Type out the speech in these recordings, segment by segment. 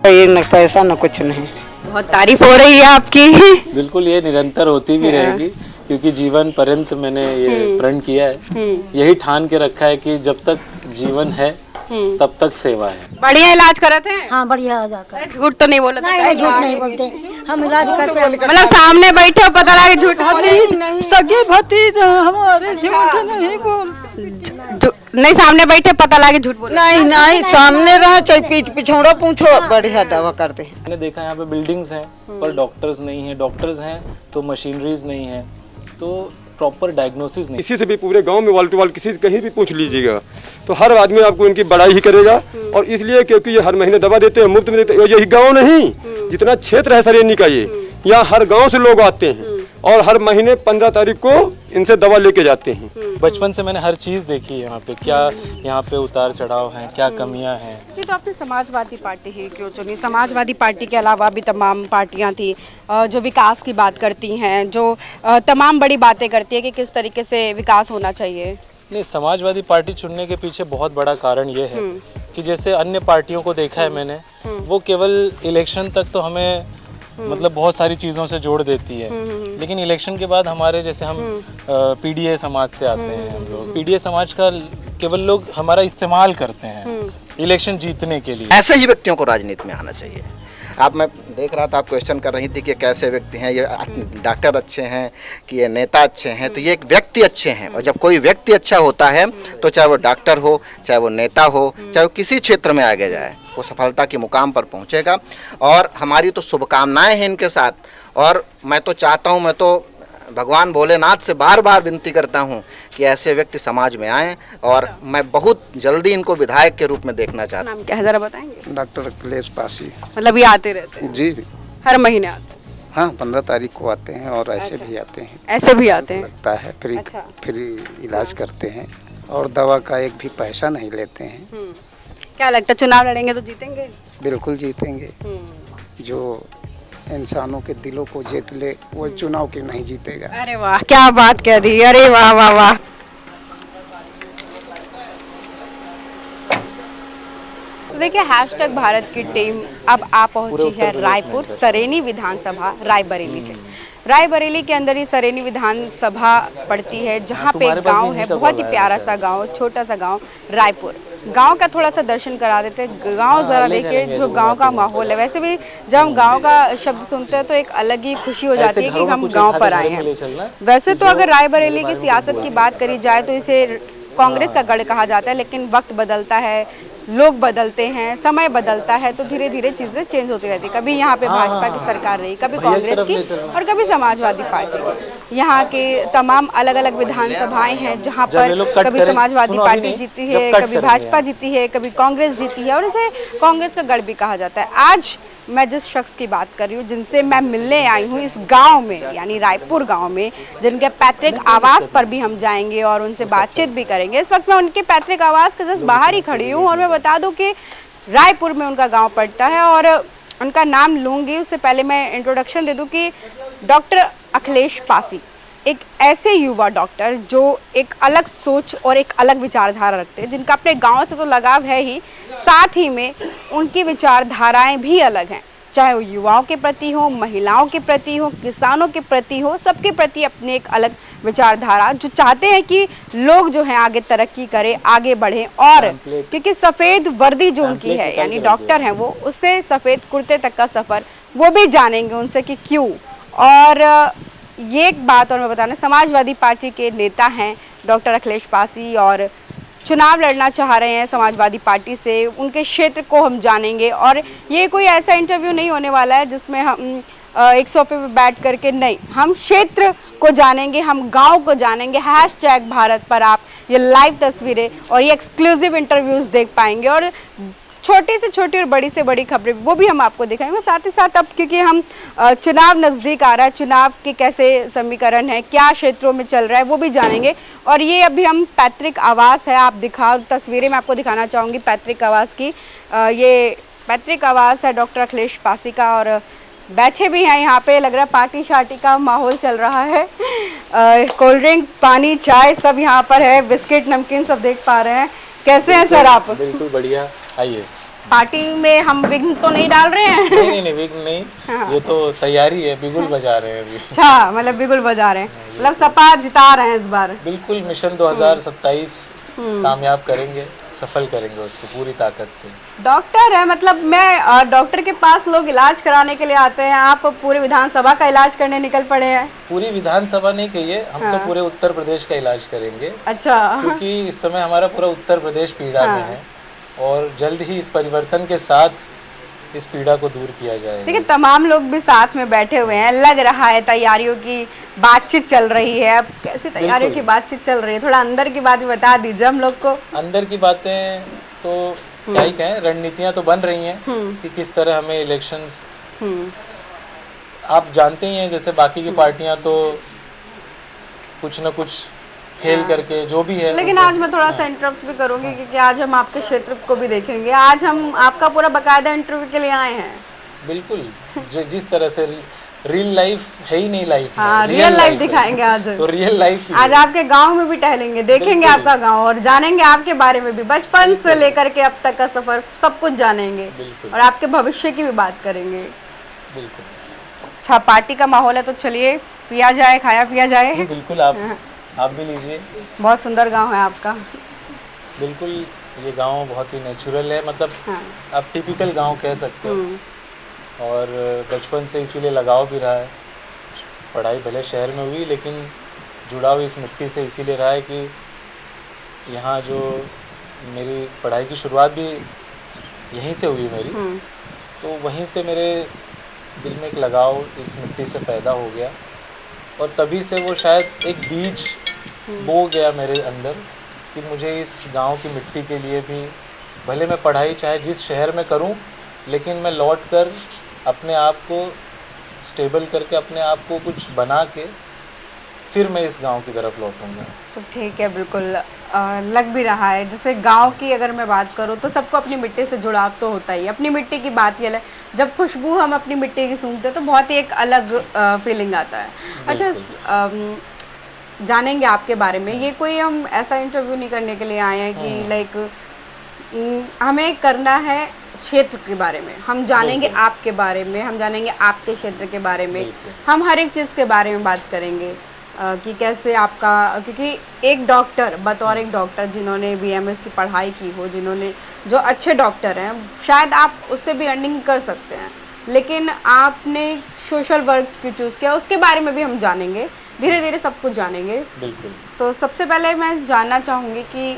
ये न पैसा न कुछ नहीं। बहुत तारीफ हो रही है आपकी। बिल्कुल, ये निरंतर होती भी रहेगी, क्योंकि जीवन पर्यंत मैंने ये प्रण किया है, यही ठान के रखा है कि जब तक जीवन है तब तक सेवा है। बढ़िया इलाज कराते हैं। हाँ बढ़िया जाकर। झूठ तो नहीं बोलते? नहीं झूठ नहीं बोलते, हम इलाज करते हैं। मतलब सामने बैठे हो पता लगे झूठ सगे भतीज हमारे झूठ नहीं बोल। नहीं, सामने बैठे पता लगे झूठ बोल। नहीं नहीं, सामने रहा चाहे पीठ पिछौड़ा पूछो, बढ़िया दवा करते हैं। मैंने देखा यहाँ पे बिल्डिंग्स हैं पर डॉक्टर्स नहीं है, डॉक्टर्स हैं तो मशीनरीज नहीं है, तो प्रॉपर डायग्नोसिस नहीं। किसी से भी पूरे गांव में वाल टू वाल किसी से कहीं भी पूछ लीजिएगा तो हर आदमी आपको इनकी बड़ाई ही करेगा। और इसलिए क्योंकि ये हर महीने दवा देते हैं, मुफ्त में देते हैं। यही गांव नहीं, जितना क्षेत्र है सरेनी का, ये यहाँ हर गांव से लोग आते हैं और हर महीने 15 तारीख को इनसे दवा लेके जाते हैं। बचपन से मैंने हर चीज़ देखी है यहाँ पे, क्या यहाँ पे उतार चढ़ाव हैं, क्या कमियाँ हैं। ये तो आपने समाजवादी पार्टी ही क्यों चुनी? समाजवादी पार्टी के अलावा भी तमाम पार्टियां थी जो विकास की बात करती हैं, जो तमाम बड़ी बातें करती है कि किस तरीके से विकास होना चाहिए। नहीं, समाजवादी पार्टी चुनने के पीछे बहुत बड़ा कारण ये है कि जैसे अन्य पार्टियों को देखा है मैंने, वो केवल इलेक्शन तक तो हमें मतलब बहुत सारी चीज़ों से जोड़ देती है, लेकिन इलेक्शन के बाद हमारे जैसे हम पीडीए समाज से आते हैं, हम लोग पीडीए समाज का केवल लोग हमारा इस्तेमाल करते हैं इलेक्शन जीतने के लिए। ऐसे ही व्यक्तियों को राजनीति में आना चाहिए। आप, मैं देख रहा था आप क्वेश्चन कर रही थी कि कैसे व्यक्ति हैं, ये डॉक्टर अच्छे हैं कि ये नेता अच्छे हैं, तो ये एक व्यक्ति अच्छे हैं। और जब कोई व्यक्ति अच्छा होता है तो चाहे वो डॉक्टर हो, चाहे वो नेता हो, चाहे वो किसी क्षेत्र में आगे जाए, वो सफलता के मुकाम पर पहुंचेगा। और हमारी तो शुभकामनाएं हैं इनके साथ। और मैं तो चाहता हूं, मैं तो भगवान भोलेनाथ से बार बार विनती करता हूं कि ऐसे व्यक्ति समाज में आएँ और मैं बहुत जल्दी इनको विधायक के रूप में देखना चाहता हूँ। नाम क्या है, जरा बताएंगे? डॉक्टर अखिलेश पासी। मतलब ये आते रहते हैं? जी हर महीने आते हैं? हाँ, 15 तारीख को आते हैं और ऐसे भी आते हैं। ऐसे भी आते हैं? लगता है फ्री इलाज करते हैं और दवा का एक भी पैसा नहीं लेते हैं। क्या लगता है चुनाव लड़ेंगे तो जीतेंगे? बिल्कुल जीतेंगे। जो इंसानों के दिलों को जीत ले वो चुनाव क्यों नहीं जीतेगा। अरे वाह, क्या बात कह दी, अरे वाह वाह वाह। तो देखिए, हैशटैग भारत की टीम अब आ पहुंची है रायपुर सरेनी विधानसभा रायबरेली से। रायबरेली के अंदर ही सरेनी विधानसभा पड़ती है, जहां पे एक गांव है, बहुत ही प्यारा सा गांव, छोटा सा गांव रायपुर। गांव का थोड़ा सा दर्शन करा देते हैं। गांव जरा देखिए, जो गांव का माहौल है। वैसे भी जब हम गांव का शब्द सुनते हैं तो एक अलग ही खुशी हो जाती है कि हम गांव पर आए हैं। वैसे तो अगर रायबरेली की सियासत की बात करी जाए तो इसे कांग्रेस का गढ़ कहा जाता है, लेकिन वक्त बदलता है, लोग बदलते हैं, समय बदलता है, तो धीरे धीरे चीज़ें चेंज होती रहती है। कभी यहाँ पे भाजपा की सरकार रही, कभी कांग्रेस की और कभी समाजवादी पार्टी की। यहाँ के तमाम अलग अलग विधानसभाएं हैं जहाँ पर कभी समाजवादी पार्टी जीती है, कभी भाजपा जीती है, कभी कांग्रेस जीती है और इसे कांग्रेस का गढ़ भी कहा जाता है। आज मैं जिस शख्स की बात कर रही हूँ, जिनसे मैं मिलने आई हूँ इस गांव में, यानी रायपुर गांव में, जिनके पैतृक आवास पर भी हम जाएंगे और उनसे बातचीत भी करेंगे। इस वक्त मैं उनके पैतृक आवास के जस्ट बाहर ही खड़ी हूँ और मैं बता दूं कि रायपुर में उनका गांव पड़ता है और उनका नाम लूँगी। उससे पहले मैं इंट्रोडक्शन दे दूँ कि डॉक्टर अखिलेश पासी एक ऐसे युवा डॉक्टर जो एक अलग सोच और एक अलग विचारधारा रखते हैं, जिनका अपने गांव से तो लगाव है ही, साथ ही में उनकी विचारधाराएं भी अलग हैं। चाहे वो युवाओं के प्रति हो, महिलाओं के प्रति हो, किसानों के प्रति हो, सबके प्रति अपनी एक अलग विचारधारा, जो चाहते हैं कि लोग जो हैं आगे तरक्की करें, आगे बढ़ें। और क्योंकि सफ़ेद वर्दी जो उनकी है, यानी डॉक्टर हैं वो, उससे सफ़ेद कुर्ते तक का सफ़र वो भी जानेंगे उनसे कि क्यों। और ये एक बात और मैं बताना, समाजवादी पार्टी के नेता हैं डॉक्टर अखिलेश पासी और चुनाव लड़ना चाह रहे हैं समाजवादी पार्टी से। उनके क्षेत्र को हम जानेंगे और ये कोई ऐसा इंटरव्यू नहीं होने वाला है जिसमें हम एक सोफे पे बैठ करके, नहीं, हम क्षेत्र को जानेंगे, हम गांव को जानेंगे। हैशटैग भारत पर आप ये लाइव तस्वीरें और ये एक्सक्लूसिव इंटरव्यूज़ देख पाएंगे और छोटी से छोटी और बड़ी से बड़ी खबरें वो भी हम आपको दिखाएंगे। साथ ही साथ अब क्योंकि हम चुनाव नज़दीक आ रहा है, चुनाव के कैसे समीकरण है, क्या क्षेत्रों में चल रहा है, वो भी जानेंगे। और ये अभी हम पैतृक आवास है, आप दिखा, तस्वीरें मैं आपको दिखाना चाहूँगी पैतृक आवास की। ये पैतृक आवास है डॉक्टर अखिलेश पासी का और बैठे भी हैं यहाँ पे, लग रहा है पार्टी शार्टी का माहौल चल रहा है। कोल्ड ड्रिंक, पानी, चाय सब यहाँ पर है, बिस्किट, नमकीन सब देख पा रहे हैं। कैसे हैं सर आप? बिल्कुल बढ़िया, आइए। पार्टी में हम विघ्न तो नहीं डाल रहे हैं? नहीं विघ्न नहीं, ये तो तैयारी है, बिगुल बजा रहे हैं अभी। अच्छा, मतलब बिगुल बजा रहे हैं, मतलब सपा जिता रहे हैं इस बार। बिल्कुल, मिशन 2027 कामयाब करेंगे, सफल करेंगे उसको पूरी ताकत से। डॉक्टर है, मतलब मैं डॉक्टर के पास लोग इलाज कराने के लिए आते हैं, आप पूरे विधानसभा का इलाज करने निकल पड़े हैं। पूरी विधानसभा नहीं कहिए, हम तो पूरे उत्तर प्रदेश का इलाज करेंगे। अच्छा। क्योंकि इस समय हमारा पूरा उत्तर प्रदेश पीड़ा में है और जल्द ही इस परिवर्तन के साथ इस पीड़ा को दूर किया जाएगा। देखिए, तमाम लोग भी साथ में बैठे हुए हैं, लग रहा है तैयारियों की बातचीत चल रही है। अब कैसी तैयारियों की बातचीत चल रही है, थोड़ा अंदर की बात भी बता दीजिए हम लोग को। अंदर की बातें तो क्या ही कहें, रणनीतियां तो बन रही हैं कि किस तरह हमें इलेक्शंस, आप जानते ही हैं जैसे बाकी की पार्टियां तो कुछ न कुछ खेल करके जो भी है। लेकिन आज मैं थोड़ा सा इंटरप्ट भी करूंगी क्योंकि आज हम आपके क्षेत्र को भी देखेंगे। आज हम आपका पूरा बकायदा इंटरव्यू के लिए आए हैं। बिल्कुल, जिस तरह से रियल लाइफ है ही नहीं लाइफ, हाँ, रियल लाइफ दिखाएंगे आज। तो रियल लाइफ आज आपके गांव में भी टहलेंगे, देखेंगे आपका गांव और जानेंगे आपके बारे में भी, बचपन से लेकर के अब तक का सफर सब कुछ जानेंगे और आपके भविष्य की भी बात करेंगे। बिल्कुल। अच्छा, पार्टी का माहौल है तो चलिए पिया जाए, खाया पिया जाए। बिल्कुल, आप भी लीजिए। बहुत सुंदर गांव है आपका। बिल्कुल, ये गांव बहुत ही नेचुरल है, मतलब आप टिपिकल गांव कह सकते हो। और बचपन से इसीलिए लगाव भी रहा है। पढ़ाई भले शहर में हुई लेकिन जुड़ाव इस मिट्टी से इसीलिए रहा है कि यहाँ जो मेरी पढ़ाई की शुरुआत भी यहीं से हुई मेरी, तो वहीं से मेरे दिल में एक लगाव इस मिट्टी से पैदा हो गया और तभी से वो शायद एक बीज बो गया मेरे अंदर कि मुझे इस गांव की मिट्टी के लिए भी, भले मैं पढ़ाई चाहे जिस शहर में करूं, लेकिन मैं लौट कर अपने आप को स्टेबल करके अपने आप को कुछ बना के फिर मैं इस गांव की तरफ लौटूंगा। तो ठीक है, बिल्कुल लग भी रहा है। जैसे गांव की अगर मैं बात करूं तो सबको अपनी मिट्टी से जुड़ाव तो होता ही है। अपनी मिट्टी की बात ही अलग, जब खुशबू हम अपनी मिट्टी की सूंघते हैं तो बहुत ही एक अलग फीलिंग आता है। अच्छा, जानेंगे आपके बारे में। ये कोई हम ऐसा इंटरव्यू नहीं करने के लिए आए हैं कि लाइक हमें करना है क्षेत्र के बारे में, हम जानेंगे आपके बारे में, हम जानेंगे आपके क्षेत्र के बारे में, हम हर एक चीज़ के बारे में बात करेंगे कि कैसे आपका, क्योंकि एक डॉक्टर, बतौर एक डॉक्टर जिन्होंने BMS की पढ़ाई की हो, जिन्होंने, जो अच्छे डॉक्टर हैं, शायद आप उससे भी अर्निंग कर सकते हैं, लेकिन आपने सोशल वर्क क्यों चूज़ किया, उसके बारे में भी हम जानेंगे, धीरे धीरे सब कुछ जानेंगे। बिल्कुल। तो सबसे पहले मैं जानना चाहूँगी कि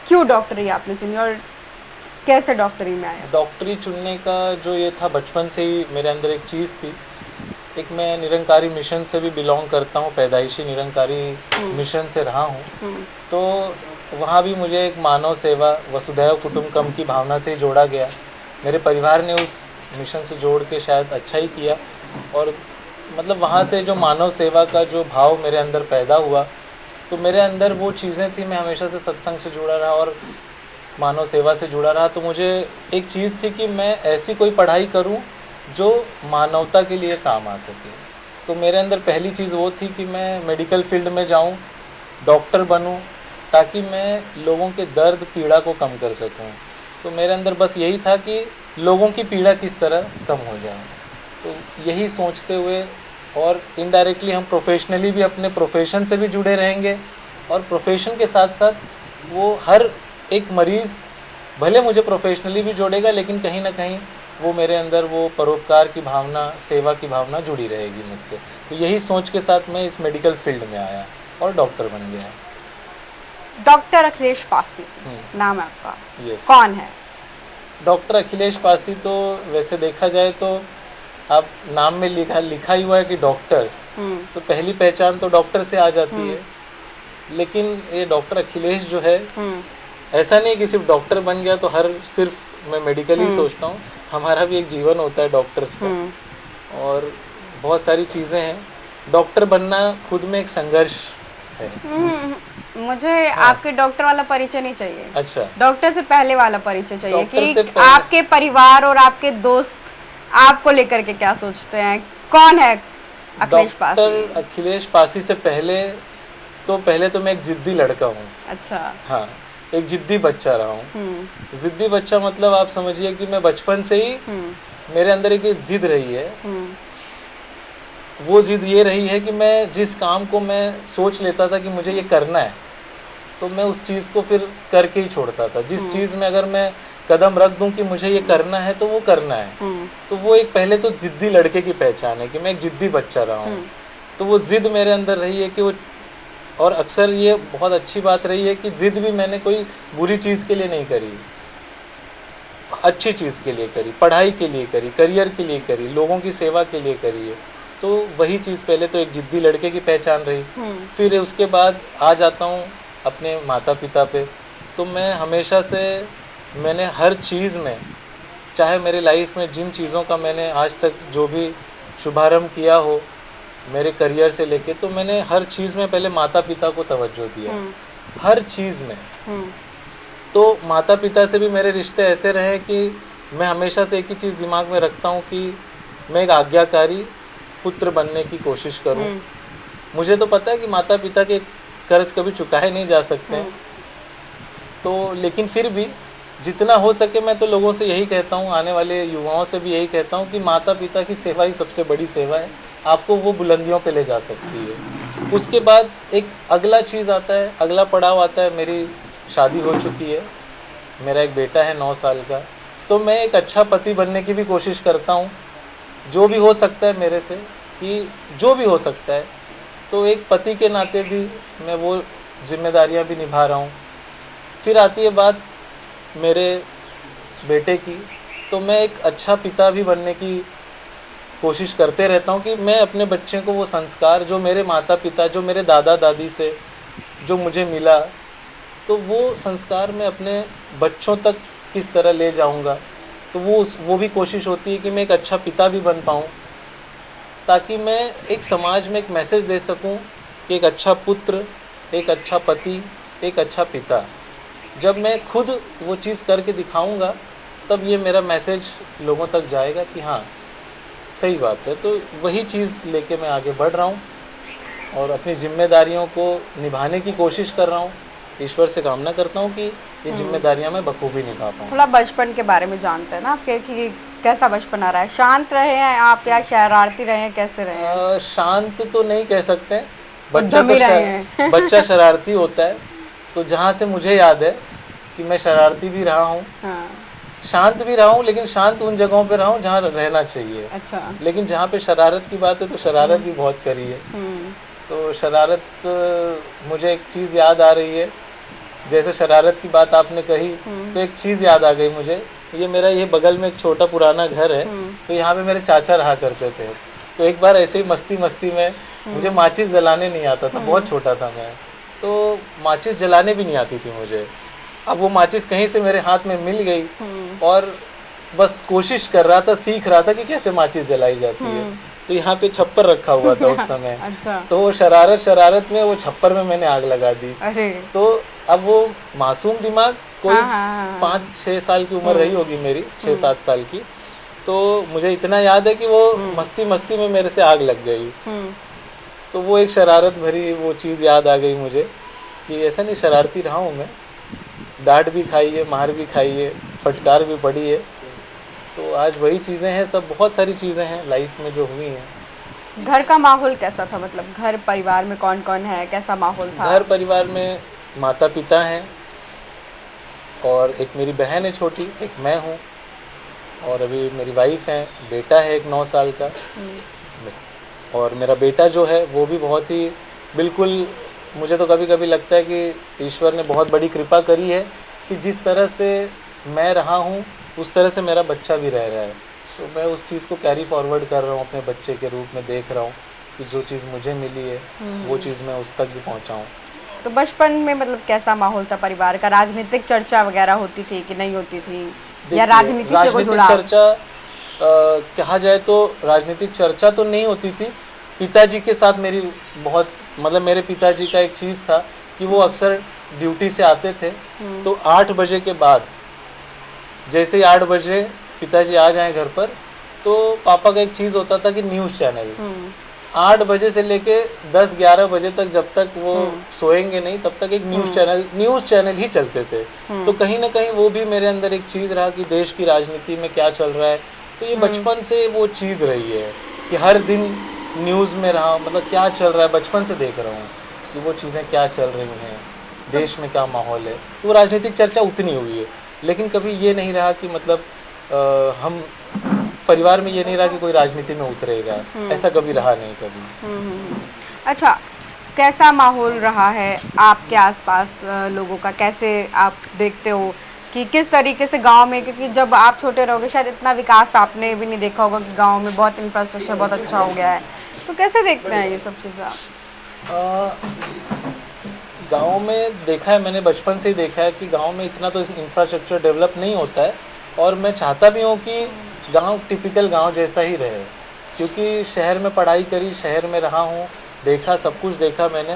क्यों डॉक्टरी आपने चुनी और कैसे डॉक्टरी में आया? डॉक्टरी चुनने का जो ये था, बचपन से ही मेरे अंदर एक चीज़ थी। एक मैं निरंकारी मिशन से भी बिलोंग करता हूँ, पैदाइशी निरंकारी मिशन से रहा हूँ, तो वहाँ भी मुझे एक मानव सेवा, वसुधैव कुटुंबकम की भावना से जोड़ा गया। मेरे परिवार ने उस मिशन से जोड़ के शायद अच्छा ही किया और मतलब वहाँ से जो मानव सेवा का जो भाव मेरे अंदर पैदा हुआ, तो मेरे अंदर वो चीज़ें थी। मैं हमेशा से सत्संग से जुड़ा रहा और मानव सेवा से जुड़ा रहा, तो मुझे एक चीज़ थी कि मैं ऐसी कोई पढ़ाई करूं जो मानवता के लिए काम आ सके। तो मेरे अंदर पहली चीज़ वो थी कि मैं मेडिकल फील्ड में जाऊं, डॉक्टर बनूं, ताकि मैं लोगों के दर्द पीड़ा को कम कर सकूं। तो मेरे अंदर बस यही था कि लोगों की पीड़ा किस तरह कम हो जाए। तो यही सोचते हुए, और इनडायरेक्टली हम प्रोफेशनली भी अपने प्रोफेशन से भी जुड़े रहेंगे और प्रोफेशन के साथ साथ वो हर एक मरीज़ भले मुझे प्रोफेशनली भी जोड़ेगा, लेकिन कहीं ना कहीं वो मेरे अंदर वो परोपकार की भावना, सेवा की भावना जुड़ी रहेगी मुझसे। तो यही सोच के साथ मैं इस मेडिकल फील्ड में आया और डॉक्टर बन गया। डॉक्टर अखिलेश पासी नाम है आपका। यस। कौन है डॉक्टर अखिलेश पासी? तो वैसे देखा जाए तो आप नाम में लिखा ही हुआ है कि डॉक्टर, तो पहली पहचान तो डॉक्टर से आ जाती है। लेकिन ये डॉक्टर अखिलेश जो है, ऐसा नहीं कि सिर्फ डॉक्टर बन गया तो सिर्फ मैं मेडिकल ही सोचता हूँ। हमारा भी एक जीवन होता है डॉक्टर्स का और बहुत सारी चीज़ें हैं। डॉक्टर बनना खुद में एक संघर्ष है। मुझे आपके डॉक्टर वाला परिचय नहीं चाहिए। अच्छा, डॉक्टर से पहले वाला परिचय चाहिए कि पहले। आपके परिवार और आपके दोस्त आपको लेकर के क्या सोचते हैं, कौन है अखिलेश पासी? डॉक्टर अखिलेश पासी से पहले तो मैं एक जिद्दी लड़का हूँ। अच्छा। हाँ, एक जिद्दी बच्चा रहा हूँ। जिद्दी बच्चा मतलब आप समझिए कि मैं बचपन से ही मेरे अंदर एक जिद रही है। वो जिद ये रही है कि मैं जिस काम को मैं सोच लेता था कि मुझे ये करना है, तो मैं उस चीज़ को फिर करके ही छोड़ता था। जिस चीज़ में अगर मैं कदम रख दूं कि मुझे ये करना है तो वो करना है। तो वो एक पहले तो जिद्दी लड़के की पहचान है कि मैं एक जिद्दी बच्चा रहा हूँ। तो वो जिद मेरे अंदर रही है कि वो, और अक्सर ये बहुत अच्छी बात रही है कि जिद भी मैंने कोई बुरी चीज़ के लिए नहीं करी, अच्छी चीज़ के लिए करी, पढ़ाई के लिए करी, करियर के लिए करी, लोगों की सेवा के लिए करी है। तो वही चीज़ पहले तो एक जिद्दी लड़के की पहचान रही। फिर उसके बाद आ जाता हूँ अपने माता पिता पे। तो मैं हमेशा से, मैंने हर चीज़ में, चाहे मेरी लाइफ में जिन चीज़ों का मैंने आज तक जो भी शुभारंभ किया हो मेरे करियर से लेके, तो मैंने हर चीज़ में पहले माता पिता को तवज्जो दिया, हर चीज़ में। तो माता पिता से भी मेरे रिश्ते ऐसे रहे कि मैं हमेशा से एक ही चीज़ दिमाग में रखता हूँ कि मैं एक आज्ञाकारी पुत्र बनने की कोशिश करूँ। मुझे तो पता है कि माता पिता के कर्ज कभी चुकाए नहीं जा सकते, तो लेकिन फिर भी जितना हो सके मैं तो लोगों से यही कहता हूँ, आने वाले युवाओं से भी यही कहता हूँ कि माता पिता की सेवा ही सबसे बड़ी सेवा है, आपको वो बुलंदियों पे ले जा सकती है। उसके बाद एक अगला चीज़ आता है, अगला पड़ाव आता है। मेरी शादी हो चुकी है, मेरा एक बेटा है 9 साल का। तो मैं एक अच्छा पति बनने की भी कोशिश करता हूँ, जो भी हो सकता है मेरे से, कि जो भी हो सकता है। तो एक पति के नाते भी मैं वो जिम्मेदारियाँ भी निभा रहा हूँ। फिर आती है बात मेरे बेटे की, तो मैं एक अच्छा पिता भी बनने की कोशिश करते रहता हूँ कि मैं अपने बच्चे को वो संस्कार जो मेरे माता पिता, जो मेरे दादा दादी से जो मुझे मिला, तो वो संस्कार मैं अपने बच्चों तक किस तरह ले जाऊँगा। तो वो भी कोशिश होती है कि मैं एक अच्छा पिता भी बन पाऊँ, ताकि मैं एक समाज में एक मैसेज दे सकूं कि एक अच्छा पुत्र, एक अच्छा पति, एक अच्छा पिता। जब मैं खुद वो चीज़ करके दिखाऊंगा, तब ये मेरा मैसेज लोगों तक जाएगा कि हाँ सही बात है। तो वही चीज़ लेके मैं आगे बढ़ रहा हूँ और अपनी जिम्मेदारियों को निभाने की कोशिश कर रहा हूँ। ईश्वर से कामना करता हूँ कि ये जिम्मेदारियाँ मैं बखूबी निभा पाऊँ। थोड़ा बचपन के बारे में जानते हैं ना आपके, कि कैसा बचपन आ रहा है? शांत रहे हैं आप या शरारती रहे हैं, कैसे रहे हैं? शांत तो नहीं कह सकते, बच्चा शरारती होता है। तो जहाँ से मुझे याद है कि मैं शरारती भी रहा हूँ, शांत भी रहा हूँ, लेकिन शांत उन जगहों पे रहा हूँ जहाँ रहना चाहिए। अच्छा। लेकिन जहाँ पे शरारत की बात है तो शरारत भी बहुत करी है। तो शरारत, मुझे एक चीज़ याद आ रही है, जैसे शरारत की बात आपने कही तो एक चीज़ याद आ गई मुझे। ये बगल में एक छोटा पुराना घर है, तो यहाँ पे मेरे चाचा रहा करते थे। तो एक बार ऐसे ही मस्ती में मुझे माचिस जलाने नहीं आता था, बहुत छोटा था मैं, तो माचिस जलाने भी नहीं आती थी मुझे। अब वो माचिस कहीं से मेरे हाथ में मिल गई और बस कोशिश कर रहा था, सीख रहा था कि कैसे माचिस जलाई जाती है। तो यहाँ पे छप्पर रखा हुआ था उस समय। अच्छा। तो वो शरारत में वो छप्पर में मैंने आग लगा दी। अरे। तो अब वो मासूम दिमाग, कोई 5-6 साल की उम्र रही होगी मेरी, 6-7 साल की। तो मुझे इतना याद है कि वो मस्ती में मेरे से आग लग गई। तो वो एक शरारत भरी वो चीज़ याद आ गई मुझे कि ऐसा नहीं, शरारती रहा हूँ मैं, डांट भी खाई है, मार भी खाई है, फटकार भी पड़ी है। तो आज वही चीज़ें हैं, सब बहुत सारी चीज़ें हैं लाइफ में जो हुई हैं। घर का माहौल कैसा था? मतलब घर परिवार में कौन कौन है, कैसा माहौल था? घर परिवार में माता पिता हैं और एक मेरी बहन है छोटी, एक मैं हूँ, और अभी मेरी वाइफ है, बेटा है एक 9 साल का। और मेरा बेटा जो है वो भी बहुत ही, बिल्कुल मुझे तो कभी कभी लगता है कि ईश्वर ने बहुत बड़ी कृपा करी है कि जिस तरह से मैं रहा हूँ उस तरह से मेरा बच्चा भी रह रहा है। तो मैं उस चीज़ को कैरी फॉरवर्ड कर रहा हूँ, अपने बच्चे के रूप में देख रहा हूँ कि जो चीज़ मुझे मिली है वो चीज़ मैं उस तक भी पहुँचाऊँ। तो बचपन में मतलब कैसा माहौल था परिवार का? राजनीतिक चर्चा वगैरह होती थी कि नहीं होती थी, या राजनीति से कोई जुड़ाव? चर्चा कहा जाए तो राजनीतिक चर्चा तो नहीं होती थी। पिताजी के साथ मेरी बहुत, मतलब मेरे पिताजी का एक चीज़ था कि वो अक्सर ड्यूटी से आते थे, तो 8 बजे के बाद, जैसे ही 8 बजे पिताजी आ जाएं घर पर, तो पापा का एक चीज़ होता था कि न्यूज़ चैनल, 8 बजे से लेके 10-11 बजे तक जब तक वो सोएंगे नहीं तब तक एक न्यूज़ चैनल ही चलते थे। तो कहीं ना कहीं वो भी मेरे अंदर एक चीज़ रहा कि देश की राजनीति में क्या चल रहा है। तो ये बचपन से वो चीज़ रही है कि हर दिन न्यूज़ में रहा, मतलब क्या चल रहा है बचपन से देख रहा हूँ कि वो चीज़ें क्या चल रही हैं, देश में क्या माहौल है। तो वो राजनीतिक चर्चा उतनी हुई है, लेकिन कभी ये नहीं रहा कि मतलब हम परिवार में ये नहीं रहा कि कोई राजनीति में उतरेगा, ऐसा कभी रहा नहीं कभी। अच्छा, कैसा माहौल रहा है आपके आसपास लोगों का? कैसे आप देखते हो कि किस तरीके से गांव में, क्योंकि जब आप छोटे रहोगे शायद इतना विकास आपने भी नहीं देखा होगा कि गांव में बहुत इंफ्रास्ट्रक्चर बहुत अच्छा हो गया है, तो कैसे देखते हैं ये सब चीज़ें आप? गांव में देखा है मैंने, बचपन से ही देखा है कि गांव में इतना तो इंफ्रास्ट्रक्चर डेवलप नहीं होता है, और मैं चाहता भी हूँ कि गांव टिपिकल गांव जैसा ही रहे, क्योंकि शहर में पढ़ाई करी, शहर में रहा हूँ, देखा, सब कुछ देखा मैंने।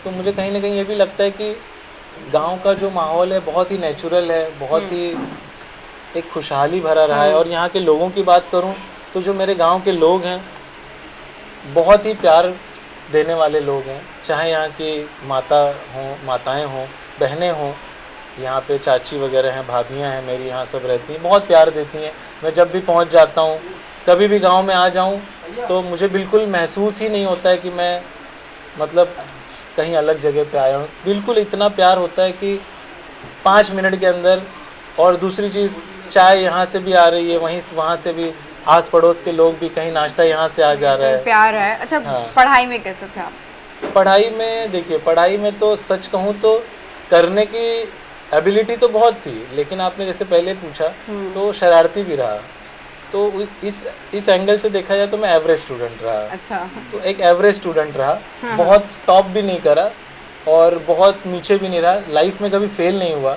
तो मुझे कहीं ना कहीं ये भी लगता है कि गांव का जो माहौल है बहुत ही नेचुरल है, बहुत ही एक खुशहाली भरा रहा है। और यहाँ के लोगों की बात करूँ तो जो मेरे गांव के लोग हैं बहुत ही प्यार देने वाले लोग हैं, चाहे यहाँ की माताएं हों, बहनें हों, यहाँ पे चाची वगैरह हैं, भाभियाँ हैं मेरी, यहाँ सब रहती हैं, बहुत प्यार देती हैं। मैं जब भी पहुँच जाता हूँ, कभी भी गांव में आ जाऊँ तो मुझे बिल्कुल महसूस ही नहीं होता है कि मैं मतलब कहीं अलग जगह पे आया हूँ। बिल्कुल इतना प्यार होता है कि 5 मिनट के अंदर। और दूसरी चीज़, चाय यहाँ से भी आ रही है, वहीं से वहाँ से भी, आस पड़ोस के लोग भी, कहीं नाश्ता यहाँ से आ जा रहा है, प्यार है। अच्छा, हाँ। पढ़ाई में कैसे थे आप? पढ़ाई में देखिए, पढ़ाई में तो सच कहूँ तो करने की एबिलिटी तो बहुत थी, लेकिन आपने जैसे पहले पूछा तो शरारती भी रहा। तो इस एंगल से देखा जाए तो मैं एवरेज स्टूडेंट रहा। अच्छा, तो एक एवरेज स्टूडेंट रहा, बहुत टॉप भी नहीं करा और बहुत नीचे भी नहीं रहा, लाइफ में कभी फेल नहीं हुआ।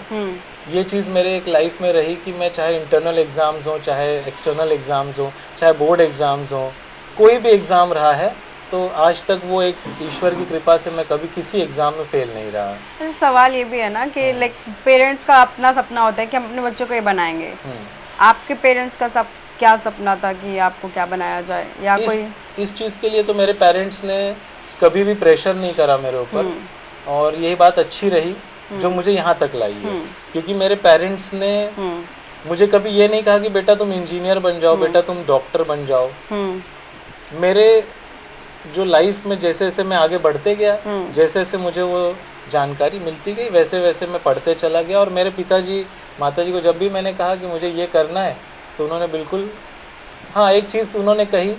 ये चीज़ मेरे एक लाइफ में रही कि मैं चाहे इंटरनल एग्ज़ाम्स हो, चाहे एक्सटर्नल एग्ज़ाम्स हो, चाहे बोर्ड एग्ज़ाम्स हो, कोई भी एग्ज़ाम रहा है तो आज तक वो एक ईश्वर की कृपा से मैं कभी किसी एग्ज़ाम में फेल नहीं रहा। अच्छा, सवाल ये भी है ना कि लाइक पेरेंट्स का अपना सपना होता है कि हम अपने बच्चों को ये बनाएंगे। आपके पेरेंट्स का क्या सपना था कि आपको क्या बनाया जाए, या कोई इस चीज़ के लिए तो मेरे पेरेंट्स ने कभी भी प्रेशर नहीं करा मेरे ऊपर, और यही बात अच्छी रही जो मुझे यहाँ तक लाई है। क्योंकि मेरे पेरेंट्स ने मुझे कभी ये नहीं कहा कि बेटा तुम इंजीनियर बन जाओ, बेटा तुम डॉक्टर बन जाओ। मेरे जो लाइफ में जैसे जैसे मैं आगे बढ़ते गया, जैसे जैसे मुझे वो जानकारी मिलती गई, वैसे वैसे मैं पढ़ते चला गया। और मेरे पिताजी माताजी को जब भी मैंने कहा कि मुझे ये करना है तो उन्होंने बिल्कुल, हाँ, एक चीज़ उन्होंने कही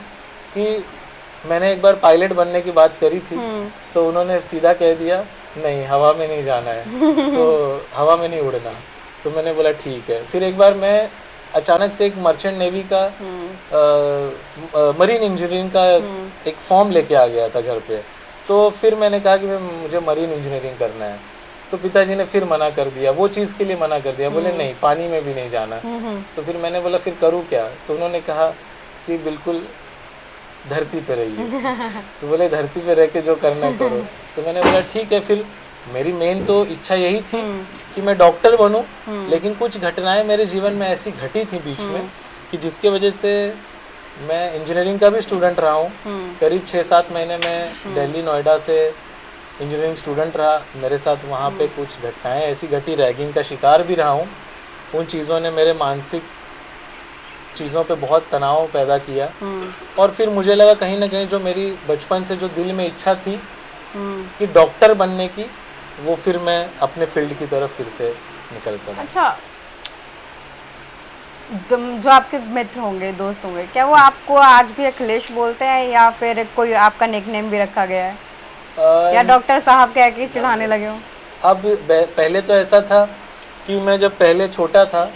कि मैंने एक बार पायलट बनने की बात करी थी, तो उन्होंने सीधा कह दिया नहीं, हवा में नहीं जाना है, तो हवा में नहीं उड़ना। तो मैंने बोला ठीक है। फिर एक बार मैं अचानक से एक मर्चेंट नेवी का मरीन इंजीनियरिंग का एक फॉर्म लेके आ गया था घर पे। तो फिर मैंने कहा कि मुझे मरीन इंजीनियरिंग करना है। तो पिताजी ने फिर मना कर दिया, वो चीज़ के लिए मना कर दिया, बोले नहीं, पानी में भी नहीं जाना। तो फिर मैंने बोला फिर करूँ क्या? तो उन्होंने कहा कि बिल्कुल धरती पे रहिए। तो बोले धरती पे रह के जो करना है करो। तो मैंने बोला ठीक है। फिर मेरी मेन तो इच्छा यही थी कि मैं डॉक्टर बनूं, लेकिन कुछ घटनाएं मेरे जीवन में ऐसी घटी थी बीच में कि जिसके वजह से मैं इंजीनियरिंग का भी स्टूडेंट रहा हूँ। करीब 6-7 महीने में दिल्ली नोएडा से इंजीनियरिंग स्टूडेंट रहा। मेरे साथ वहाँ पे कुछ घटनाएं ऐसी घटी, रैगिंग का शिकार भी रहा हूँ। उन चीज़ों ने मेरे मानसिक चीज़ों पे बहुत तनाव पैदा किया। और फिर मुझे लगा कहीं ना कहीं जो मेरी बचपन से जो दिल में इच्छा थी कि डॉक्टर बनने की, वो फिर मैं अपने फील्ड की तरफ फिर से निकल पड़ा। अच्छा, जो आपके मित्र होंगे, दोस्त होंगे, क्या वो आपको आज भी अखिलेश बोलते हैं या फिर कोई आपका निकनेम भी रखा गया है, या डॉक्टर साहब कह के चिढ़ाने लगे हो? अब पहले तो ऐसा था कि मैं जब पहले छोटा था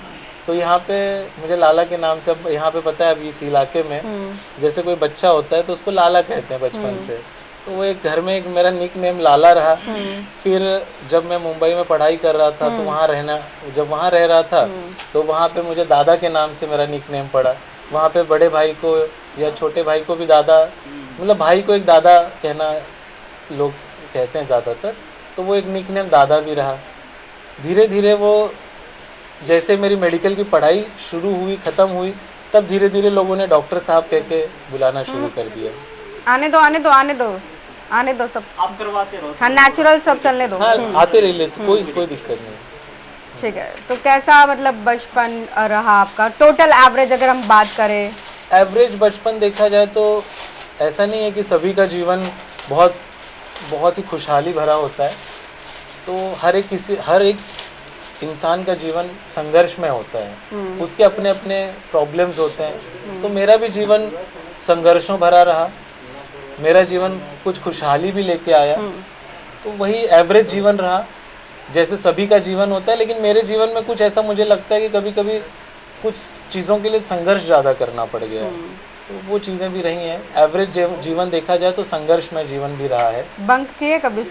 तो यहाँ पे मुझे लाला के नाम से, अब यहाँ पे पता है अभी इस इलाके में जैसे कोई बच्चा होता है तो उसको लाला कहते हैं बचपन से। तो वो एक घर में एक मेरा निक नेम लाला रहा। फिर जब मैं मुंबई में पढ़ाई कर रहा था तो जब वहाँ रह रहा था तो वहाँ पे मुझे दादा के नाम से मेरा निक नेम पड़ा। वहाँ पे बड़े भाई को या छोटे भाई को भी दादा, मतलब भाई को एक दादा कहना लोग कहते हैं ज़्यादातर, तो वो एक निक नेम दादा भी रहा। धीरे धीरे वो जैसे मेरी मेडिकल की पढ़ाई शुरू हुई, ख़त्म हुई, तब धीरे धीरे लोगों ने डॉक्टर साहब कह के बुलाना शुरू कर दिया। आने दो आने दो आने दो आने दो सब आप करवाते रहो। हाँ नेचुरल सब चलने दो। हाँ आते रह लेते, कोई दिक्कत नहीं। ठीक है, तो कैसा मतलब बचपन रहा आपका, टोटल एवरेज अगर हम बात करें? एवरेज बचपन देखा जाए तो ऐसा नहीं है कि सभी का जीवन बहुत ही खुशहाली भरा होता है। तो हर एक इंसान का जीवन संघर्ष में होता है, उसके अपने अपने प्रॉब्लम्स होते हैं। तो मेरा भी जीवन संघर्षों भरा रहा, मेरा जीवन कुछ खुशहाली भी लेके आया। तो वही एवरेज जीवन रहा जैसे सभी का जीवन होता है, लेकिन मेरे जीवन में कुछ ऐसा मुझे लगता है कि कभी कभी कुछ चीज़ों के लिए संघर्ष ज़्यादा करना पड़ गया है। तो वो चीज़ें भी रही हैं। एवरेज जीवन देखा जाए तो संघर्ष में जीवन भी रहा है। बंक किए कभी